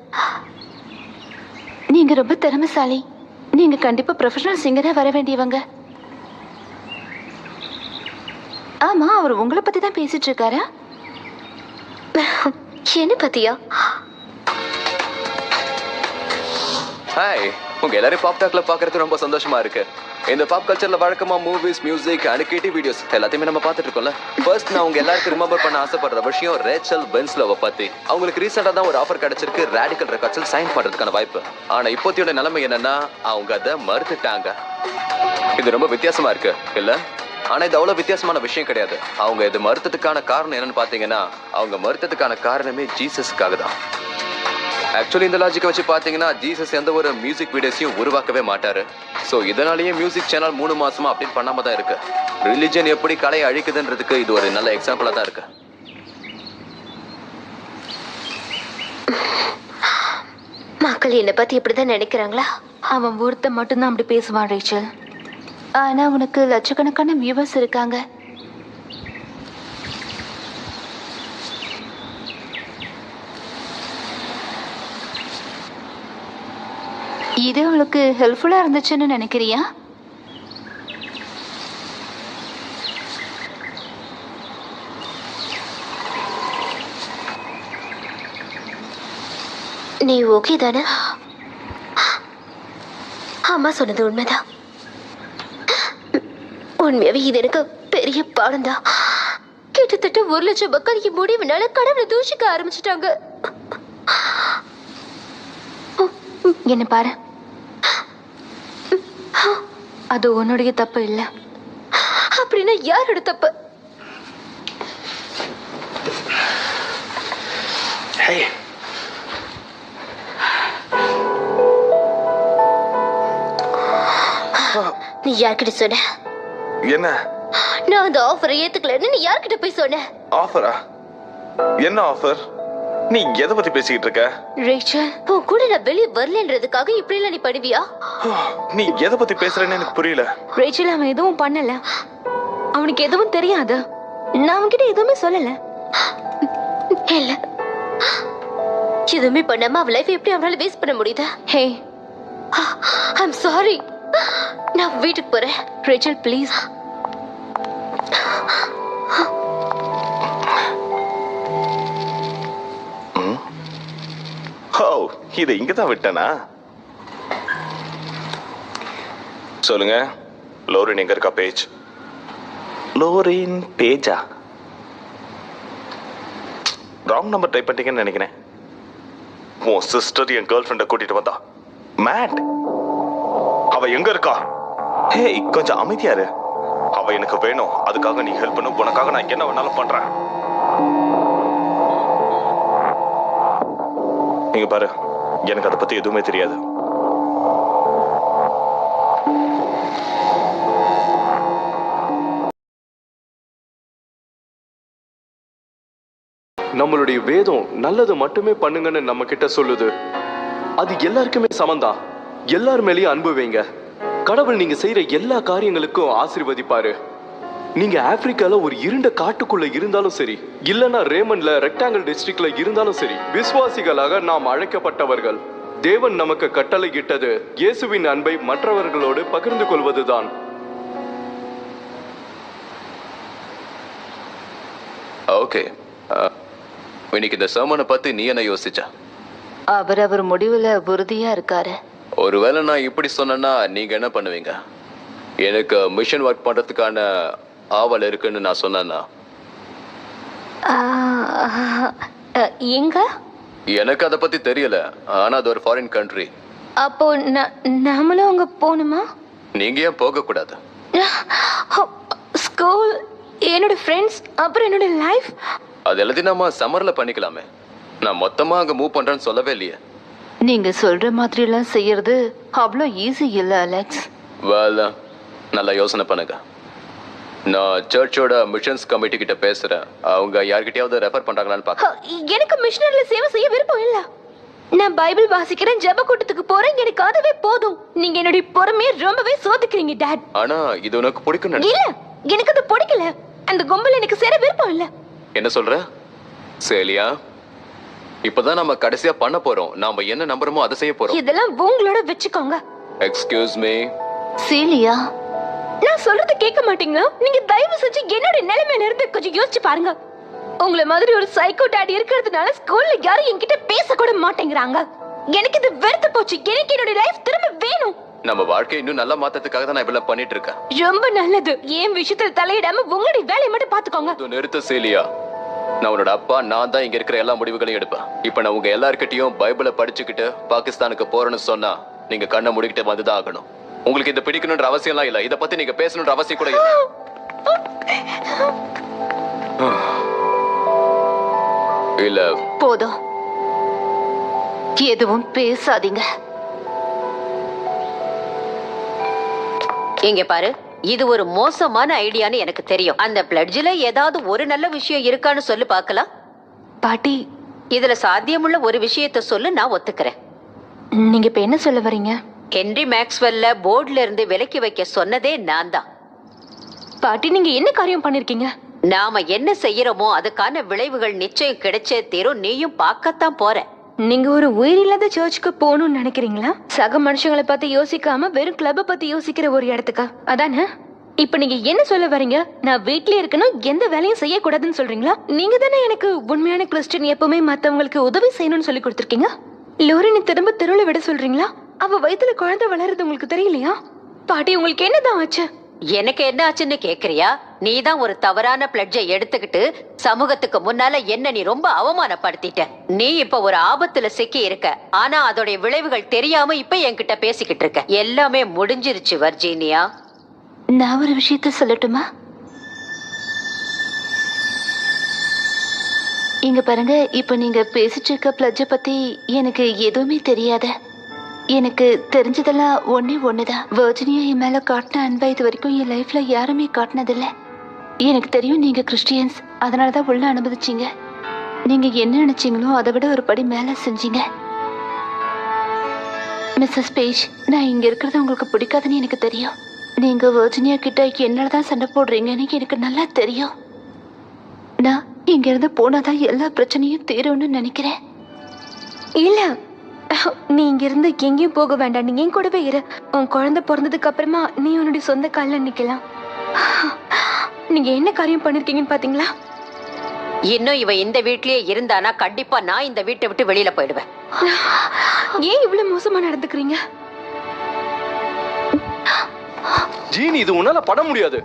நீங்க ரொம்ப திறமைசாலி. நீங்க கண்டிப்பா ப்ரொஃபஷனல் சிங்கரா வர வேண்டியவங்க. ஆமா, அவர் உங்களை பத்தி தான் பேசிட்டு இருக்காரா? என்ன பத்தியா? ஹாய், உங்க எல்லாரும் பாப் டாக்ல பாக்குறது ரொம்ப சந்தோஷமா இருக்கு. இந்த பாப் கல்ச்சர்ல வழக்கமா movies, music and creative videos எல்லாத்தையுமே நம்ம பார்த்துட்டு இருக்கோம்ல. ஃபர்ஸ்ட் நான் உங்க எல்லாருக்கும் ரிமெம்பர் பண்ண ஆசைப்படுற விஷயம் ரேச்சல் வென்ஸ்லோவை பத்தி. அவங்களுக்கு ரீசெண்டா தான் ஒரு ஆஃபர் கிடைச்சிருக்கு, ரேடிக்கல் ரெக்கார்ட்ஸில் சைன் பண்றதுக்கான வாய்ப்பு. ஆனா இப்போதையோட நிலைமை என்னன்னா, அவங்க அதை மறுத்துட்டாங்க. இது ரொம்ப வித்தியாசமா இருக்கு இல்ல? ஆனா இது அவ்வளவு வித்தியாசமான விஷயம் கிடையாது. அவங்க இது மறுத்ததுக்கான காரணம் என்னன்னு பாத்தீங்கன்னா, அவங்க மறுத்ததுக்கான காரணமே ஜீசஸ்க்காக தான். ஆக்சுவலி இந்த லாஜிக்கை வச்சு பாத்தீங்கன்னா, ஜீசஸ் எந்த ஒரு மியூசிக் வீடியோஸையும் உருவாக்கவே மாட்டாரு. ஸோ இதனாலேயே மியூசிக் சேனல் 3 மாசமா அப்டேட் பண்ணாம தான் இருக்கு. ரிலிஜன் எப்படி கலையை அழிக்குதுன்றதுக்கு இது ஒரு நல்ல எக்ஸாம்பிளா தான் இருக்கு. மக்கள் என்னை பத்தி இப்படிதான் நினைக்கிறாங்களா? அவன் ஒருத்த மட்டும்தான் அப்படி பேசுவான் ரேச்சல். ஆனா உனக்கு லட்சக்கணக்கான வியூவர்ஸ் இருக்காங்க. இது அவளுக்கு ஹெல்ப்ஃபுல்லா இருந்துச்சுன்னு நினைக்கிறியா? நீ ஓகே தானே? அம்மா சொன்னது உண்மைதான். உண்மையாவே இது எனக்கு பெரிய பாடம் தான். கிட்டத்தட்ட 1 லட்சம் மக்கள் என் முடிவுனால கடவுளை தூஷிக்க ஆரம்பிச்சிட்டாங்க. என்ன பாரு, அது உன்னுடைய தப்பு இல்ல. அப்படின்னா யாரோட தப்பு? நீ யார்கிட்ட சொன்ன? என்ன நான் அந்த ஆஃபரை ஏத்துக்கலன்னு நீ யார்கிட்ட போய் சொன்ன? ஆஃபரா? என்ன ஆஃபர்? நீ எதை பத்தி பேசிக்கிட்டு இருக்க? ரேச்சல், உன் கூட நான் வெளியே வரலன்றதுக்காக இப்படி எல்லாம் நீ பண்ணுவியா? நீ எதை பத்தி பேசுறேன்னு எனக்கு புரியல. ரேச்சல், அவன் எதுவும் பண்ணல. அவனுக்கு எதுவும் தெரியாது. நான் அவன்கிட்ட எதுவுமே சொல்லல. இல்ல, எதுவுமே பண்ணாம அவ லைஃப் எப்படி அவனால வேஸ்ட் பண்ண முடியுது? ஹே, ஐம் சாரி. நான் வீட்டுக்கு போறேன். Rachel please. ஓ, இதை இங்கதான் விட்டனா? சொல்லுங்க, லோரின் எங்க இருக்கா? பேஜ். லோரின் பேஜா? ராங் நம்பர் டைப் பண்ணிட்டீங்கன்னு நினைக்கிறேன். உன் சிஸ்டர் என் கேர்ள் ஃப்ரெண்டை கூட்டிட்டு வந்தா. மேட், அவ எங்க இருக்கா? ஹே, கொஞ்சம் அமைதியாரு. அவ எனக்கு வேணும். அதுக்காக நீ ஹெல்ப் பண்ணு. உனக்காக நான் என்ன வேணாலும் பண்றேன். நீங்க பாரு, எனக்கு அதை பத்தி எதுவுமே தெரியாது. நம்மளுடைய வேதம் நல்லது மட்டுமே பண்ணுங்கன்னு நம்ம கிட்ட சொல்லுது. அது எல்லாருக்குமே சமந்தான். எல்லார் மேலேயும் அன்பு வைங்க. கடவுள் நீங்க செய்யற எல்லா காரியங்களுக்கும் ஆசீர்வதிப்பாரு. நீங்க ஆப்பிரிக்கால ஒரு இருண்ட காட்டுக்குள்ள இருந்தாலும் சரி, இல்லனா ரேமன்ல ரெக்டாங்கிள் டிஸ்ட்ரிக்ட்ல இருந்தாலும் சரி, விசுவாசிகளாக நாம் அழைக்கப்பட்டவர்கள். தேவன் நமக்கு கட்டளையிட்டது இயேசுவின் அன்பை மற்றவர்களோடு பகிர்ந்து கொள்வதுதான். ஓகே, இன்னைக்கு இந்த சர்மனை பத்தி நீ என்ன யோசிச்ச? அவர் முடிவுல உறுதியா இருக்காரு. ஒருவேளை நான் இப்படி சொன்னேன்னா நீங்க என்ன பண்ணுவீங்க? எனக்கு மிஷன் ஒர்க் பண்றதுக்கான ஆவல் இருக்குன்னு நான் சொன்னேன்னா? எங்க? எனக்கு அதை பத்தி தெரியல. ஆனா அது ஒரு ஃபாரின் கண்ட்ரி. அப்போ நாமளும் அங்க போகணுமா? நீங்க ஏன் போக கூடாது? ஸ்கூல், என்னோட ஃப்ரெண்ட்ஸ், அப்புறம் என்னோட லைஃப். அது எல்லாத்தையும் நம்ம சம்மர்ல பண்ணிக்கலாமே. நான் மொத்தமா அங்க மூவ் பண்றேன்னு சொல்லவே இல்லையே. நீங்க சொல்ற மாதிரி எல்லாம் செய்யறது அவ்வளோ ஈஸி இல்ல அலெக்ஸ். வேலை நல்லா யோசனை பண்ணுங்க. நான் சர்ச்சோட மிஷன்ஸ் கமிட்டி கிட்ட பேசுறேன். அவங்க யார்கிட்டயாவது ரெஃபர் பண்றாங்களான்னு பார்க்க. எனக்கு மிஷனரில சேவை செய்ய விருப்பம் இல்ல. நான் பைபிள் வாசிக்கிறேன், ஜெப கூட்டத்துக்கு போறேன், எனக்கு அதுவே போதும். நீங்க என்னோட பொறுமையை ரொம்பவே சோதிக்கிறீங்க டாட். ஆனா இது உனக்கு பிடிக்கும்? இல்ல, எனக்கு அது பிடிக்கல. அந்த கும்பல் எனக்கு சேர விருப்பம் இல்ல. என்ன சொல்ற சேலியா? இப்பதான் நம்ம கடைசியா பண்ண போறோம். நாம என்ன நம்புறோமோ அதை செய்ய போறோம். இதெல்லாம் உங்களோட வெச்சுக்கோங்க. எக்ஸ்கியூஸ் மீ சீலியா, நான் சொல்றது கேட்க மாட்டீங்க. நீங்க தயவு செஞ்சு என்னோட நிலைமையில இருந்து கொஞ்சம் யோசிச்சு பாருங்க. உங்களை மாதிரி ஒரு சைக்கோ டாடி இருக்கிறதுனால ஸ்கூல்ல யாரும் என்கிட்ட பேச கூட மாட்டேங்கிறாங்க. எனக்கு இது வெறுத்து போச்சு. எனக்கு என்னோட லைஃப் திரும்ப வேணும். நம்ம வாழ்க்கை இன்னும் நல்லா மாத்ததுக்காக தான் நான் இவ்வளவு பண்ணிட்டு இருக்கேன். ரொம்ப நல்லது. என் விஷயத்துல தலையிடாம உங்களுடைய வேலையை மட்டும் பாத்துக்கோங்க. நிறுத்த சேலியா. நான் உன்னோட அப்பா. நான் தான் இங்க இருக்கிற எல்லா முடிவுகளையும் எடுப்பேன். இப்ப நான் உங்க எல்லார்கிட்டயும் பைபிளை படிச்சுக்கிட்டு பாகிஸ்தானுக்கு போறேன்னு சொன்னா நீங்க கண்ணை முடிக்கிட்டு வந்துதான் ஆகணும். உங்களுக்கு இதை பிடிக்கணும்ன்ற அவசியம் எல்லாம் இல்ல. இதை பத்தி நீங்க பேசணும்ன்ற அவசியம் கூட இல்ல. இல்ல போதும், எதுவும் பேசாதீங்க. இங்க பாரு, இது ஒரு மோசமான ஐடியான்னு எனக்கு தெரியும். அந்த பிளட்ஜ்ல ஏதாவது ஒரு நல்ல விஷயம் இருக்கான்னு சொல்லு பார்க்கலாம். பாட்டி, இதுல சாத்தியமுள்ள ஒரு விஷயத்த சொல்லு, நான் ஒத்துக்கிறேன். நீங்க இப்ப என்ன சொல்ல வரீங்க? ஹென்றி மேக்ஸ்வெல்ல போர்ட்ல இருந்து விலக்கி வைக்க சொன்னதே நான் தான். பாட்டி, நீங்க என்ன காரியம் பண்ணிருக்கீங்க? நாம என்ன செய்யறோமோ அதுக்கான விளைவுகள் நிச்சயம் கிடைச்சே தீரும். நீயும் பார்க்கத்தான் போற. நீங்க ஒரு உயிரில்லாத சர்ச்சுக்கு போகணும்னு நினைக்கிறீங்களா? சக மனுஷங்களை பத்தி யோசிக்காம வெறும் கிளப்ப பத்தி யோசிக்கிற ஒரு இடத்துக்கு, அதானே? இப்ப நீங்க என்ன சொல்ல வரீங்க? நான் வீட்லயே இருக்கணும், எந்த வேலையும் செய்யக்கூடாதுன்னு சொல்றீங்களா? நீங்க தானே எனக்கு உண்மையான கிறிஸ்டியன், எப்பவுமே மத்தவங்களுக்கு உதவி செய்யணும்னு சொல்லி கொடுத்துருக்கீங்க. லோரினை திரும்ப தெருவுல விட சொல்றீங்களா? அவ வயித்துல குழந்தை வளருது உங்களுக்கு தெரியலையா? பாட்டி, உங்களுக்கு என்னதான் ஆச்சு? எனக்கு என்ன ஆச்சுன்னு கேக்குறியா? நீதான் ஒரு தவறான பிளட்ஜை எடுத்துக்கிட்டு சமூகத்துக்கு முன்னால என்ன நீ ரொம்ப அவமானப்படுத்திட்ட. நீ இப்ப ஒரு ஆபத்துல சிக்கி இருக்க. ஆனா அதோடைய விளைவுகள் தெரியாம இப்ப என்கிட்ட பேசிக்கிட்டு இருக்க. எல்லாமே முடிஞ்சிருச்சு வர்ஜீனியா. நான் ஒரு விஷயத்த சொல்லட்டுமா? இங்க பாருங்க, இப்ப நீங்க பேசிட்டு இருக்க பிளட்ஜ பத்தி எனக்கு எதுவுமே தெரியாத. எனக்கு தெரிஞ்சதெல்லாம் ஒன்னே ஒண்ணுதான். வர்ஜினியா என் மேல காட்டின அன்பை இது வரைக்கும் என் லைஃப்ல யாருமே காட்டினதில்ல. எனக்கு தெரியும் நீங்க கிறிஸ்டியன்ஸ், அதனாலதான் உள்ள அனுமதிச்சீங்க. நீங்க என்ன நினைச்சீங்களோ அதை விட ஒரு படி மேல செஞ்சீங்க. மிஸ்ஸஸ் பேஜ், நான் இங்க இருக்கிறது உங்களுக்கு பிடிக்காதுன்னு எனக்கு தெரியும். நீங்க வர்ஜினியா கிட்ட என்னாலதான் சண்டை போடுறீங்கன்னு எனக்கு நல்லா தெரியும். நான் இங்க இருந்து போனாதான் எல்லா பிரச்சனையும் தீரும்னு நினைக்கிறேன். இல்ல, நீ இங்க இருந்து எங்கேயும் போக வேண்டாம். நீ என் கூடவே இரு. உன் குழந்தை பிறந்ததுக்கு அப்புறமா நீ உன்னுடைய சொந்த காலில் நிக்கலாம். நீங்க என்ன காரியம் பண்ணிருக்கீங்கன்னு பாத்தீங்களா? இன்னும் இவ இந்த வீட்லயே இருந்தானா கண்டிப்பா நான் இந்த வீட்டை விட்டு வெளியில போயிடுவேன். ஏன் இவ்வளவு மோசமா நடந்துக்கிறீங்க? ஜீன், இது உன்னால பண்ண முடியாது.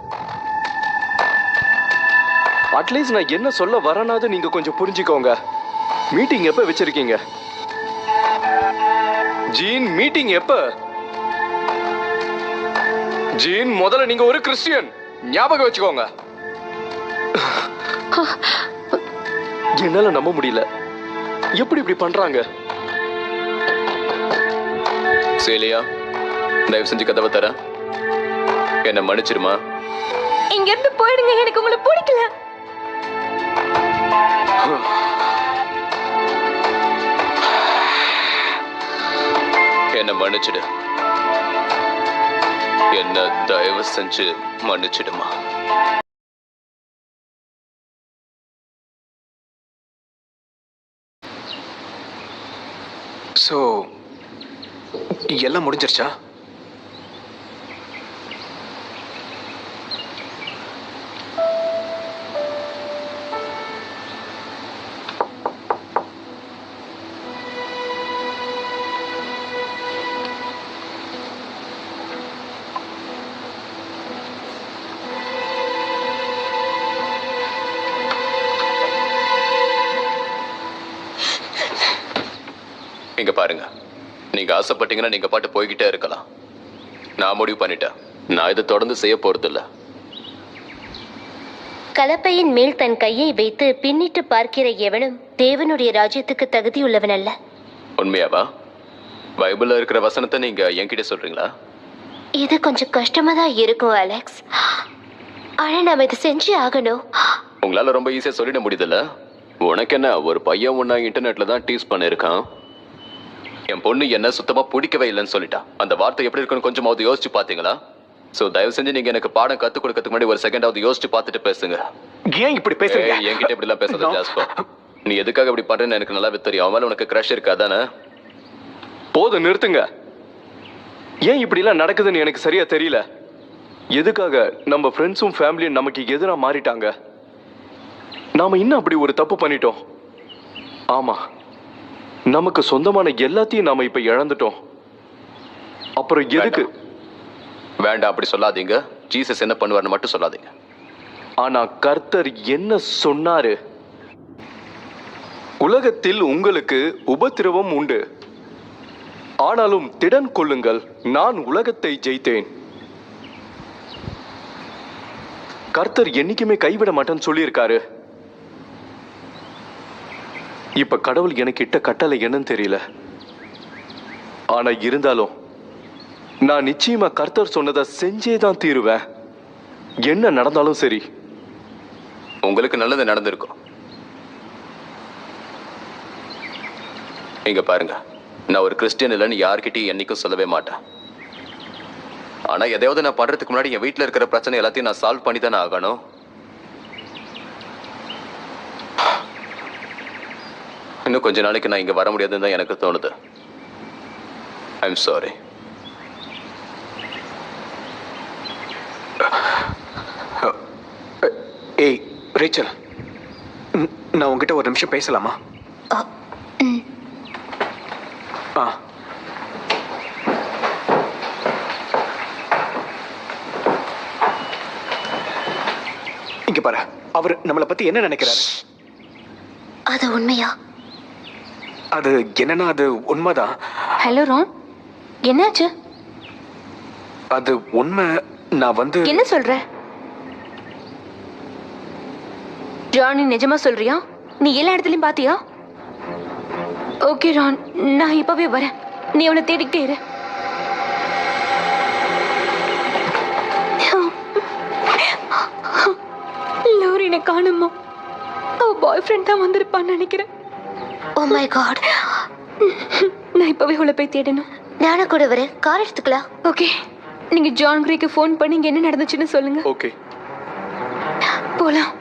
அட்லீஸ்ட் நான் என்ன சொல்ல வரனாவது நீங்க கொஞ்சம் புரிஞ்சுக்கோங்க. மீட்டிங் எப்ப வச்சிருக்கீங்க? ஜீன், மீட்டிங் எப்ப? ஜீன், முதல்ல நீங்க ஒரு கிறிஸ்டியன், ஞாபகம் வச்சுக்கோங்க. என்னால நம்ப முடியல, எப்படி இப்படி பண்றாங்க? சேலியா, தயவு செஞ்சு கதவை தர. என்ன மன்னிச்சிருமா. இங்க இருந்து போயிடுங்க, எனக்கு உங்களை பிடிக்கல. என்ன மன்னிச்சிடு. என்ன தயவு செஞ்சு மன்னிச்சிடுமா. ஸோ எல்லாம் முடிஞ்சிருச்சா? இங்க பாருங்க, நீங்க ஆசைப்பட்டீங்கன்னா நீங்க பாட்டு போய்கிட்டே இருக்கலாம். நான் முடிவு பண்ணிட்டேன், நான் இதை தொடர்ந்து செய்ய போறதில்ல. கலப்பையின் மேல் தன் கையை வைத்து பின்னிட்டு பார்க்கிற எவனும் தேவனுடைய ராஜ்யத்துக்கு தகுதியுள்ளவன் அல்ல. உண்மையாவா? பைபிள்ல இருக்கிற வசனத்தை நீங்க என்கிட்ட சொல்றீங்களா? இது கொஞ்சம் கஷ்டமா தான் இருக்கும் அலெக்ஸ், ஆனா நாம இதை செஞ்சு ஆகணும். உங்களால ரொம்ப ஈஸியா சொல்லிட முடியுதுல்ல. உனக்கு என்ன, ஒரு பையன் உன்னை இன்டர்நெட்ல தான் டீஸ் பண்ணிருக்கான். என் பொண்ணு என்ன சுத்தமா பிடிக்கவே இல்லைன்னு சொல்லிட்டா. அந்த வார்த்தை எப்படி இருக்குன்னு கொஞ்சமாவது யோசிச்சு பாத்தீங்களா? சோ தயவு செஞ்சு நீங்க எனக்கு பாடம் கத்து கொடுக்கறதுக்கு முன்னாடி ஒரு செகண்டாவது யோசிச்சு பார்த்துட்டு பேசுங்க. ஏன் இப்படி பேசுறீங்க? என்கிட்ட இப்படி எல்லாம் பேசாத ஜாஸ்பர். நீ எதுக்காக இப்படி பண்றேன்னு எனக்கு நல்லாவே தெரியும். அவன் மேல உனக்கு கிரஷ் இருக்கா தானே? போதும், நிறுத்துங்க. ஏன் இப்படி எல்லாம் நடக்குதுன்னு எனக்கு சரியா தெரியல. எதுக்காக நம்ம ஃப்ரெண்ட்ஸும் ஃபேமிலியும் நமக்கு எதிராக மாறிட்டாங்க? நாம இன்னும் அப்படி ஒரு தப்பு பண்ணிட்டோம். ஆமா, நமக்கு சொந்தமான எல்லாத்தையும் நாம இப்ப இழந்துட்டோம். அப்புறம் எதுக்கு? வேண்டாம், அப்படி சொல்லாதீங்க. ஜீசஸ் என்ன பண்ணுவார்னு மட்டும் சொல்லாதீங்க. ஆனா கர்த்தர் என்ன சொன்னாரு? உலகத்தில் உங்களுக்கு உபத்திரவம் உண்டு, ஆனாலும் திடன் கொள்ளுங்கள், நான் உலகத்தை ஜெயித்தேன். கர்த்தர் என்னைக்குமே கைவிட மாட்டேன்னு சொல்லியிருக்காரு. இப்ப கடவுள் எனக்கு இட்ட கட்டளை என்னன்னு தெரியல. ஆனா இருந்தாலும் நான் நிச்சயமா கர்த்தர் சொன்னதை செஞ்சே தான் தீருவேன். என்ன நடந்தாலும் சரி. உங்களுக்கு நல்லது நடந்திருக்கும். இங்க பாருங்க, நான் ஒரு கிறிஸ்டியன் இல்லைன்னு யார்கிட்டயும் என்னைக்கும் சொல்லவே மாட்டேன். ஆனா எதையாவது நான் பண்றதுக்கு முன்னாடி என் வீட்டுல இருக்கிற பிரச்சனை எல்லாத்தையும் நான் சால்வ் பண்ணி தானே ஆகணும். இன்னும் கொஞ்ச நாளைக்கு நான் இங்க வர முடியாதுன்னு தான் எனக்கு தோணுது. I'm sorry. ஏய் ரேச்சல், நான் உங்ககிட்ட ஒரு நிமிஷம் பேசலாமா? ஆ, இங்க பாரு, அவர் நம்மளை பத்தி என்ன நினைக்கிறாரு? அது உண்மையா? அது என்னன்னா, அது உண்மைதான். ஹலோ ரான், என்னாச்சு? அது உண்மை. நான் வந்து என்ன சொல்ற? ரான், நீ நிஜமா சொல்றியா? நீ எல்லா இடத்துலயும் பாத்தியா? ஓகே ரான், நான் இப்பவே வரேன். நீ அவளை தேடிக்கிட்டே இரு. லோரினை காணுமா? அவ பாய் ஃப்ரெண்ட் தான் வந்திருப்பான்னு நினைக்கிறேன். Oh my god. நான் இப்பவே அவளை போய் தேடணும். நானும் கூட வரேன். கார் எடுத்துக்கலாம். ஓகே, நீங்க ஜான் கிரேக்கு ஃபோன் பண்ணி இங்க என்ன நடந்துச்சுன்னு சொல்லுங்க. ஓகே. போலாம்.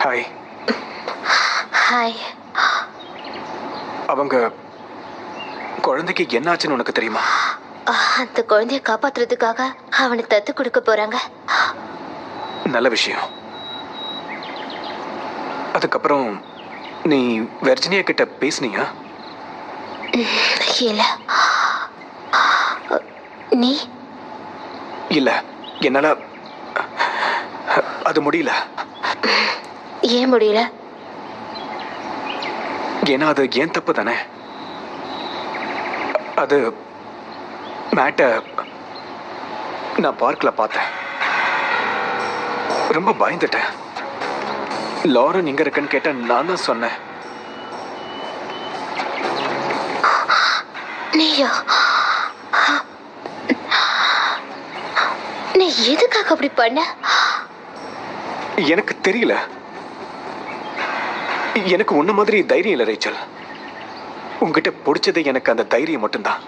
ஹாய். ஹாய். அவங்க குழந்தைக்கு என்னாச்சுன்னு உனக்கு தெரியுமா? அந்த குழந்தைய காப்பாத்துறதுக்காக அவனை தத்து கொடுக்க போறாங்க. நல்ல விஷயம். அதுக்கப்புறம் நீ வெர்ஜினியா கிட்ட பேசுனியா? இல்ல. நீ? இல்ல, என்னால அது முடியல. ஏன் முடியல? ஏன்னா அது ஏன் தப்பு தானே. அது மேட்ட நான் பார்க்ல பார்த்தேன். ரொம்ப பயந்துட்டேன். லாரன் எங்க இருக்குன்னு கேட்ட நான் தான் சொன்னேன். நீயா? நீ எதுக்காக அப்படி பண்ண? எனக்கு தெரியல. எனக்கு உன்ன மாதிரி தைரியம் இல்லை ரேச்சல். உங்ககிட்ட பிடிச்சது எனக்கு அந்த தைரியம் மட்டும்தான்.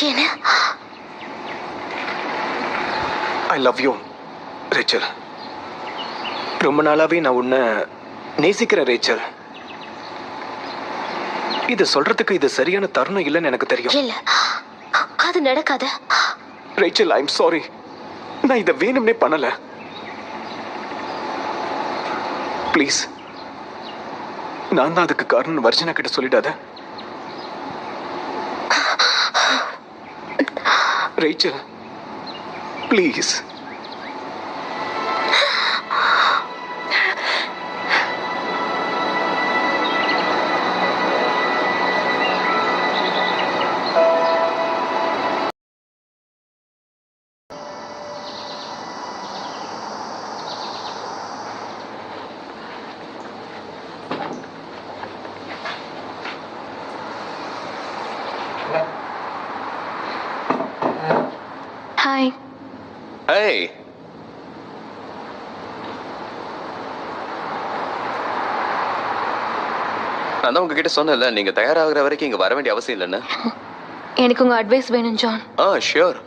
என்ன? I love you Rachel. ரொம்ப நாளாவே நான் உன்னை நேசிக்கிறேன் ரேச்சல். இது சொல்றதுக்கு இது சரியான தருணம் இல்லைன்னு எனக்கு தெரியும். இல்ல, அது நடக்காது. Rachel, I am sorry. நான் இதை வேணும்னே பண்ணல. ப்ளீஸ், நான் தான் அதுக்கு காரணம். வர்ஜினா கிட்ட சொல்லிடாத. Rachel, please. ஹாய். ஏய், நான் தான் உங்ககிட்ட சொன்னேன்ல, நீங்க தயாராகிற வரைக்கும் இங்க வர வேண்டிய அவசியம் இல்லைன்னு. எனக்கு உங்க அட்வைஸ் வேணும் ஜான். ஷியோர்.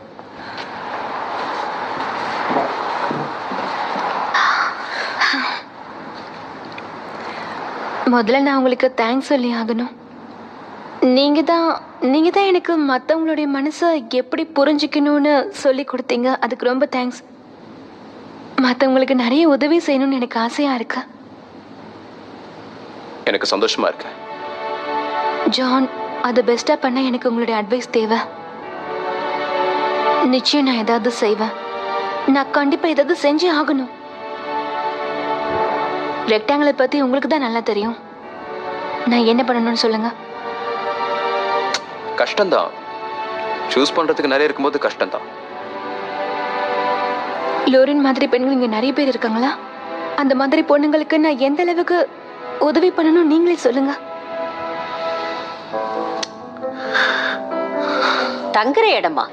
முதல்ல நான் உங்களுக்கு தேங்க்ஸ் சொல்லி ஆகணும். நீங்க தான் எனக்கு மற்றவங்களுடைய மனசை எப்படி புரிஞ்சுக்கணும்னு சொல்லி கொடுத்தீங்க. அதுக்கு ரொம்ப தேங்க்ஸ். மற்றவங்களுக்கு நிறைய உதவி செய்யணும்னு எனக்கு ஆசையா இருக்கு. எனக்கு சந்தோஷமா இருக்கு. ஜான், அதை பெஸ்டா பண்ண எனக்கு உங்களுடைய அட்வைஸ் தேவை. நிச்சயம் நான் ஏதாவது செய்வேன். நான் கண்டிப்பா ஏதாவது செஞ்சே ஆகணும். ரெக்டாங்கிளை பத்தி உங்களுக்கு தான் நல்லா தெரியும். நான் என்ன பண்ணணும்னு சொல்லுங்க. கஷ்டம்தான். சூஸ் பண்றதுக்கு நிறைய இருக்கும்போது கஷ்டம்தான். லோரின் மாதிரி பெண்கள் இங்க நிறைய பேர் இருக்காங்களா? அந்த மாதிரி பொண்ணுங்களுக்கு நான் எந்த அளவுக்கு உதவி பண்ணணும் நீங்களே சொல்லுங்க. தங்குற இடமா?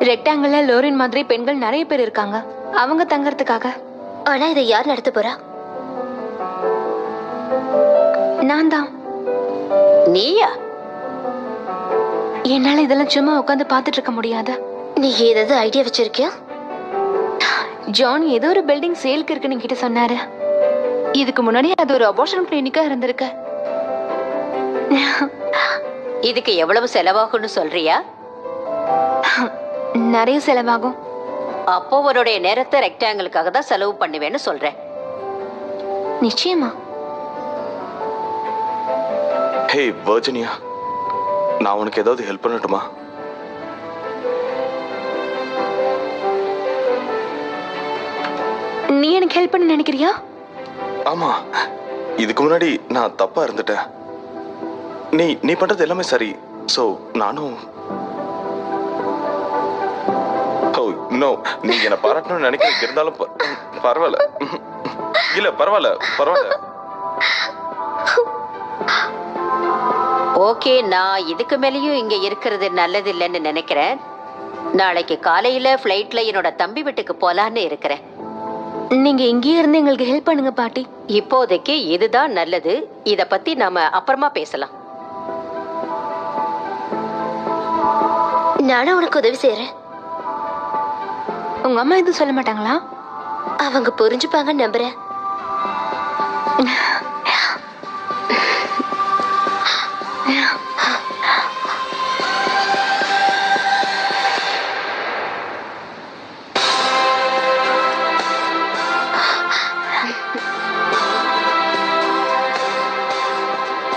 ரெக்டாங்கிள்ல லோரின் மாதிரி பெண்கள் நிறைய பேர் இருக்காங்க. அவங்க தங்கறதுக்காக. ஆனா இதை யார் நடத்த போறா? நான் தான். நீயா? என்னால இதெல்லாம் சும்மா உட்காந்து பார்த்துட்டு இருக்க முடியாது. நீ ஏதாவது ஐடியா வச்சிருக்கியா? ஜான் ஏதோ ஒரு பில்டிங் சேலுக்கு இருக்குன்னு கிட்ட சொன்னாரு. இதுக்கு முன்னாடி அது ஒரு அபார்ஷன் கிளினிக்கா இருந்திருக்கு. இதுக்கு எவ்வளவு செலவாகும்னு சொல்றியா? நிறைய செலவாகும். அப்போ உன்னுடைய நேரத்தை ரெக்டாங்கிளுக்காக தான் செலவு பண்ணுவேன்னு சொல்றேன். நிச்சயமா. ஹே வர்ஜினியா, நான் உனக்கு ஏதாவது ஹெல்ப் பண்ணட்டுமா? நீ எனக்கு ஹெல்ப் பண்ண நினைக்கிறியா? ஆமா, இதுக்கு முன்னாடி நான் தப்பா இருந்துட்டேன். நீ பண்றது எல்லாமே சரி. சோ நானும் நோ, நீ என்ன பாராட்டணும்னு நினைக்க இருந்தாலும் பரவாயில்ல. இல்ல பரவாயில்ல. ஓகே, நான் இதுக்கு மேலேயும் இங்க இருக்கிறது நல்லது இல்லைன்னு நினைக்கிறேன். நாளைக்கு காலையில ஃப்ளைட்ல என்னோட தம்பி வீட்டுக்கு போலான்னு இருக்கிறேன். நீங்க இங்கேயே இருந்து எங்களுக்கு ஹெல்ப் பண்ணுங்க பாட்டி. இப்போதைக்கு இதுதான் நல்லது. இத பத்தி நாம அப்புறமா பேசலாம். நானும் உனக்கு உதவி செய்யறேன். உங்க அம்மா எதுவும் சொல்ல மாட்டாங்களா? அவங்க புரிஞ்சுப்பாங்கன்னு நம்புறேன்.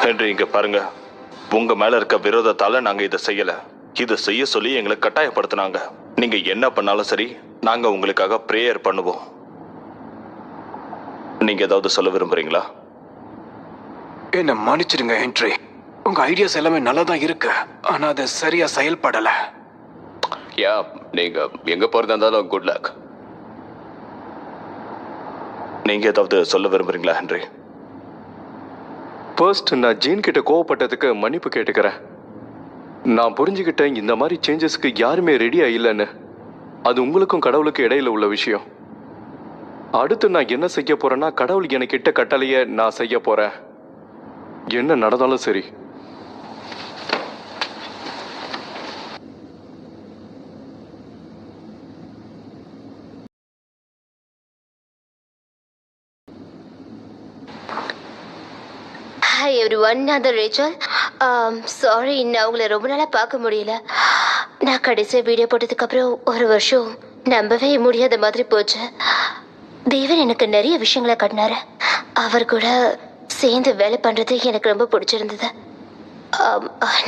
ஹென்றி, இங்க பாருங்க. உங்க மேல இருக்க விரோதத்தால நாங்க இதை செய்யல. இதை செய்ய சொல்லி எங்களை கட்டாயப்படுத்தினாங்க. நீங்க என்ன பண்ணாலும் சரி, நாங்க உங்களுக்காக பிரேயர் பண்ணுவோம். நீங்க ஏதாவது சொல்ல விரும்புறீங்களா? என்ன மன்னிச்சிடுங்க ஹென்றி. உங்க ஐடியாஸ் எல்லாமே நல்லா தான் இருக்கு, ஆனா அது சரியா செயல்படல. யா, நீங்க எங்க போறதா இருந்தாலும் குட் லக். நீங்க ஏதாவது சொல்ல விரும்புறீங்களா ஹென்றி? ஃபர்ஸ்ட், நான் ஜீன் கிட்ட கோவப்பட்டதுக்கு மன்னிப்பு கேட்டுக்கிறேன். நான் புரிஞ்சுக்கிட்டேன் இந்த மாதிரி சேஞ்சஸ்க்கு யாருமே ரெடியா இல்லைன்னு. அது உங்களுக்கும் கடவுளுக்கும் இடையில உள்ள விஷயம். அடுத்து நான் என்ன செய்ய போறேன்னா, கடவுள் எனக்கு இட்ட கட்டளையை நான் செய்ய போறேன். என்ன நடந்தாலும் சரி. ஹாய் எவ்ரி ஒன், நான் தான் ரேச்சல். சாரி, நான் உங்களை ரொம்ப நாளாக பார்க்க முடியல. நான் கடைசியாக வீடியோ போட்டதுக்கப்புறம் ஒரு வருஷம் நம்பவே முடியாத மாதிரி போச்சு. தேவன் எனக்கு நிறைய விஷயங்களை காட்டினாரு. அவர் கூட சேர்ந்து வேலை பண்ணுறது எனக்கு ரொம்ப பிடிச்சிருந்தது.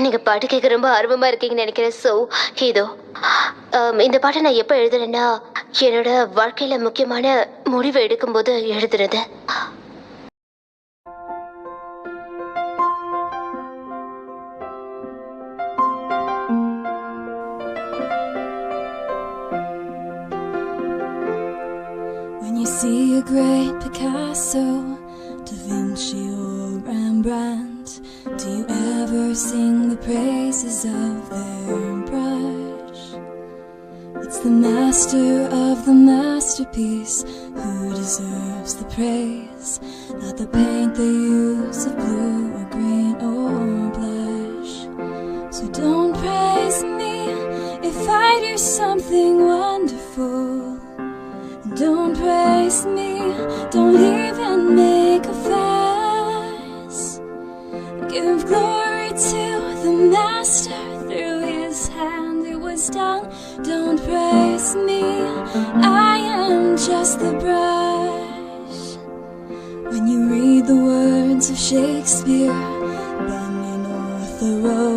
நீங்கள் பாட்டு கேட்க ரொம்ப ஆர்வமாக இருக்கீங்கன்னு நினைக்கிறேன். ஸோ ஏதோ இந்த பாட்டை நான் எப்போ எழுதுனேன்னா என்னோட வாழ்க்கையில் முக்கியமான முடிவு எடுக்கும்போது எழுதுனது. When you see a great Picasso, Da Vinci or Rembrandt, do you ever sing the praises of their brush? It's the master of the masterpiece who deserves the praise, not the paint they use of blue or green or blush. So don't praise me if I do something wonderful. Don't praise me, don't even make a fuss. Give glory to the master, through his hand it was done. Don't praise me, I am just the brush. When you read the words of Shakespeare, Bunyan or Thoreau,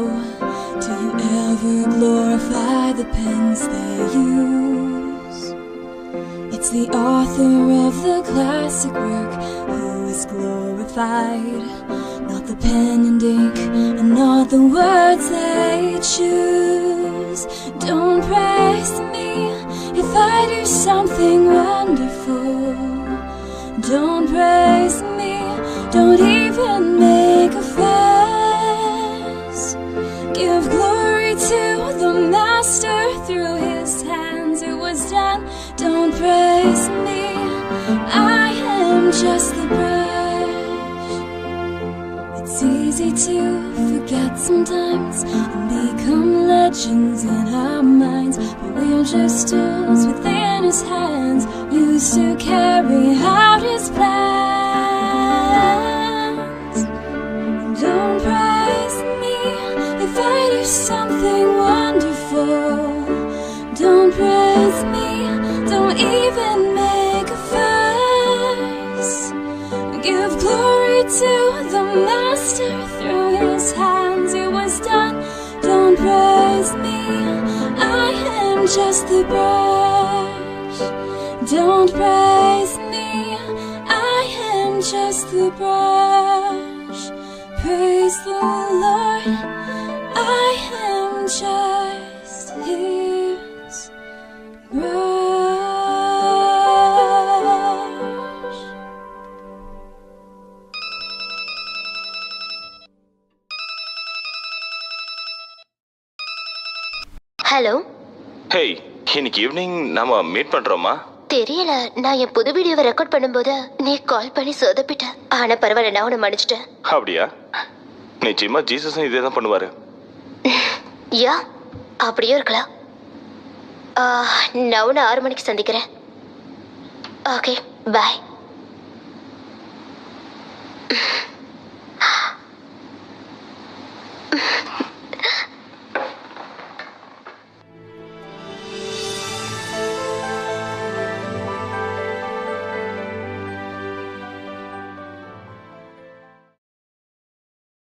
do you ever glorify the pens they use? It's the author of the classic work who is glorified, not the pen and ink and not the words they choose. Don't praise me if I do something wonderful. Don't praise me, don't even make a fuss. Give glory to the master, through his hands it was done. Don't praise me, I am just the brush. It's easy to forget sometimes and become legends in our minds, but we're just tools within his hands, used to carry out his plans. Don't praise me if I do something wonderful. Don't praise me, don't even make a fuss. Give glory to the master, through his hands it was done. Don't praise me, I am just the brush. Don't praise me, I am just the brush. Praise the Lord, I am just his brush. Hello, hey, இன்னைக்கு evening நாம meet பண்றோமா? தெரியல. நான் என் புது வீடியோவை record பண்ணும்போது நீ கால் பண்ணி சொதப்பிட்ட. ஆனா பரவாயில்ல, நான் உன்னை மன்னிச்சிட்டேன். அப்படியா? நிச்சயமா ஜீசஸும் இதே தான் பண்ணுவாரு. யா, அப்படியே இருக்கலாம். நான் உன்னை 6 மணிக்கு சந்திக்கிறேன். ஓகே, பாய்.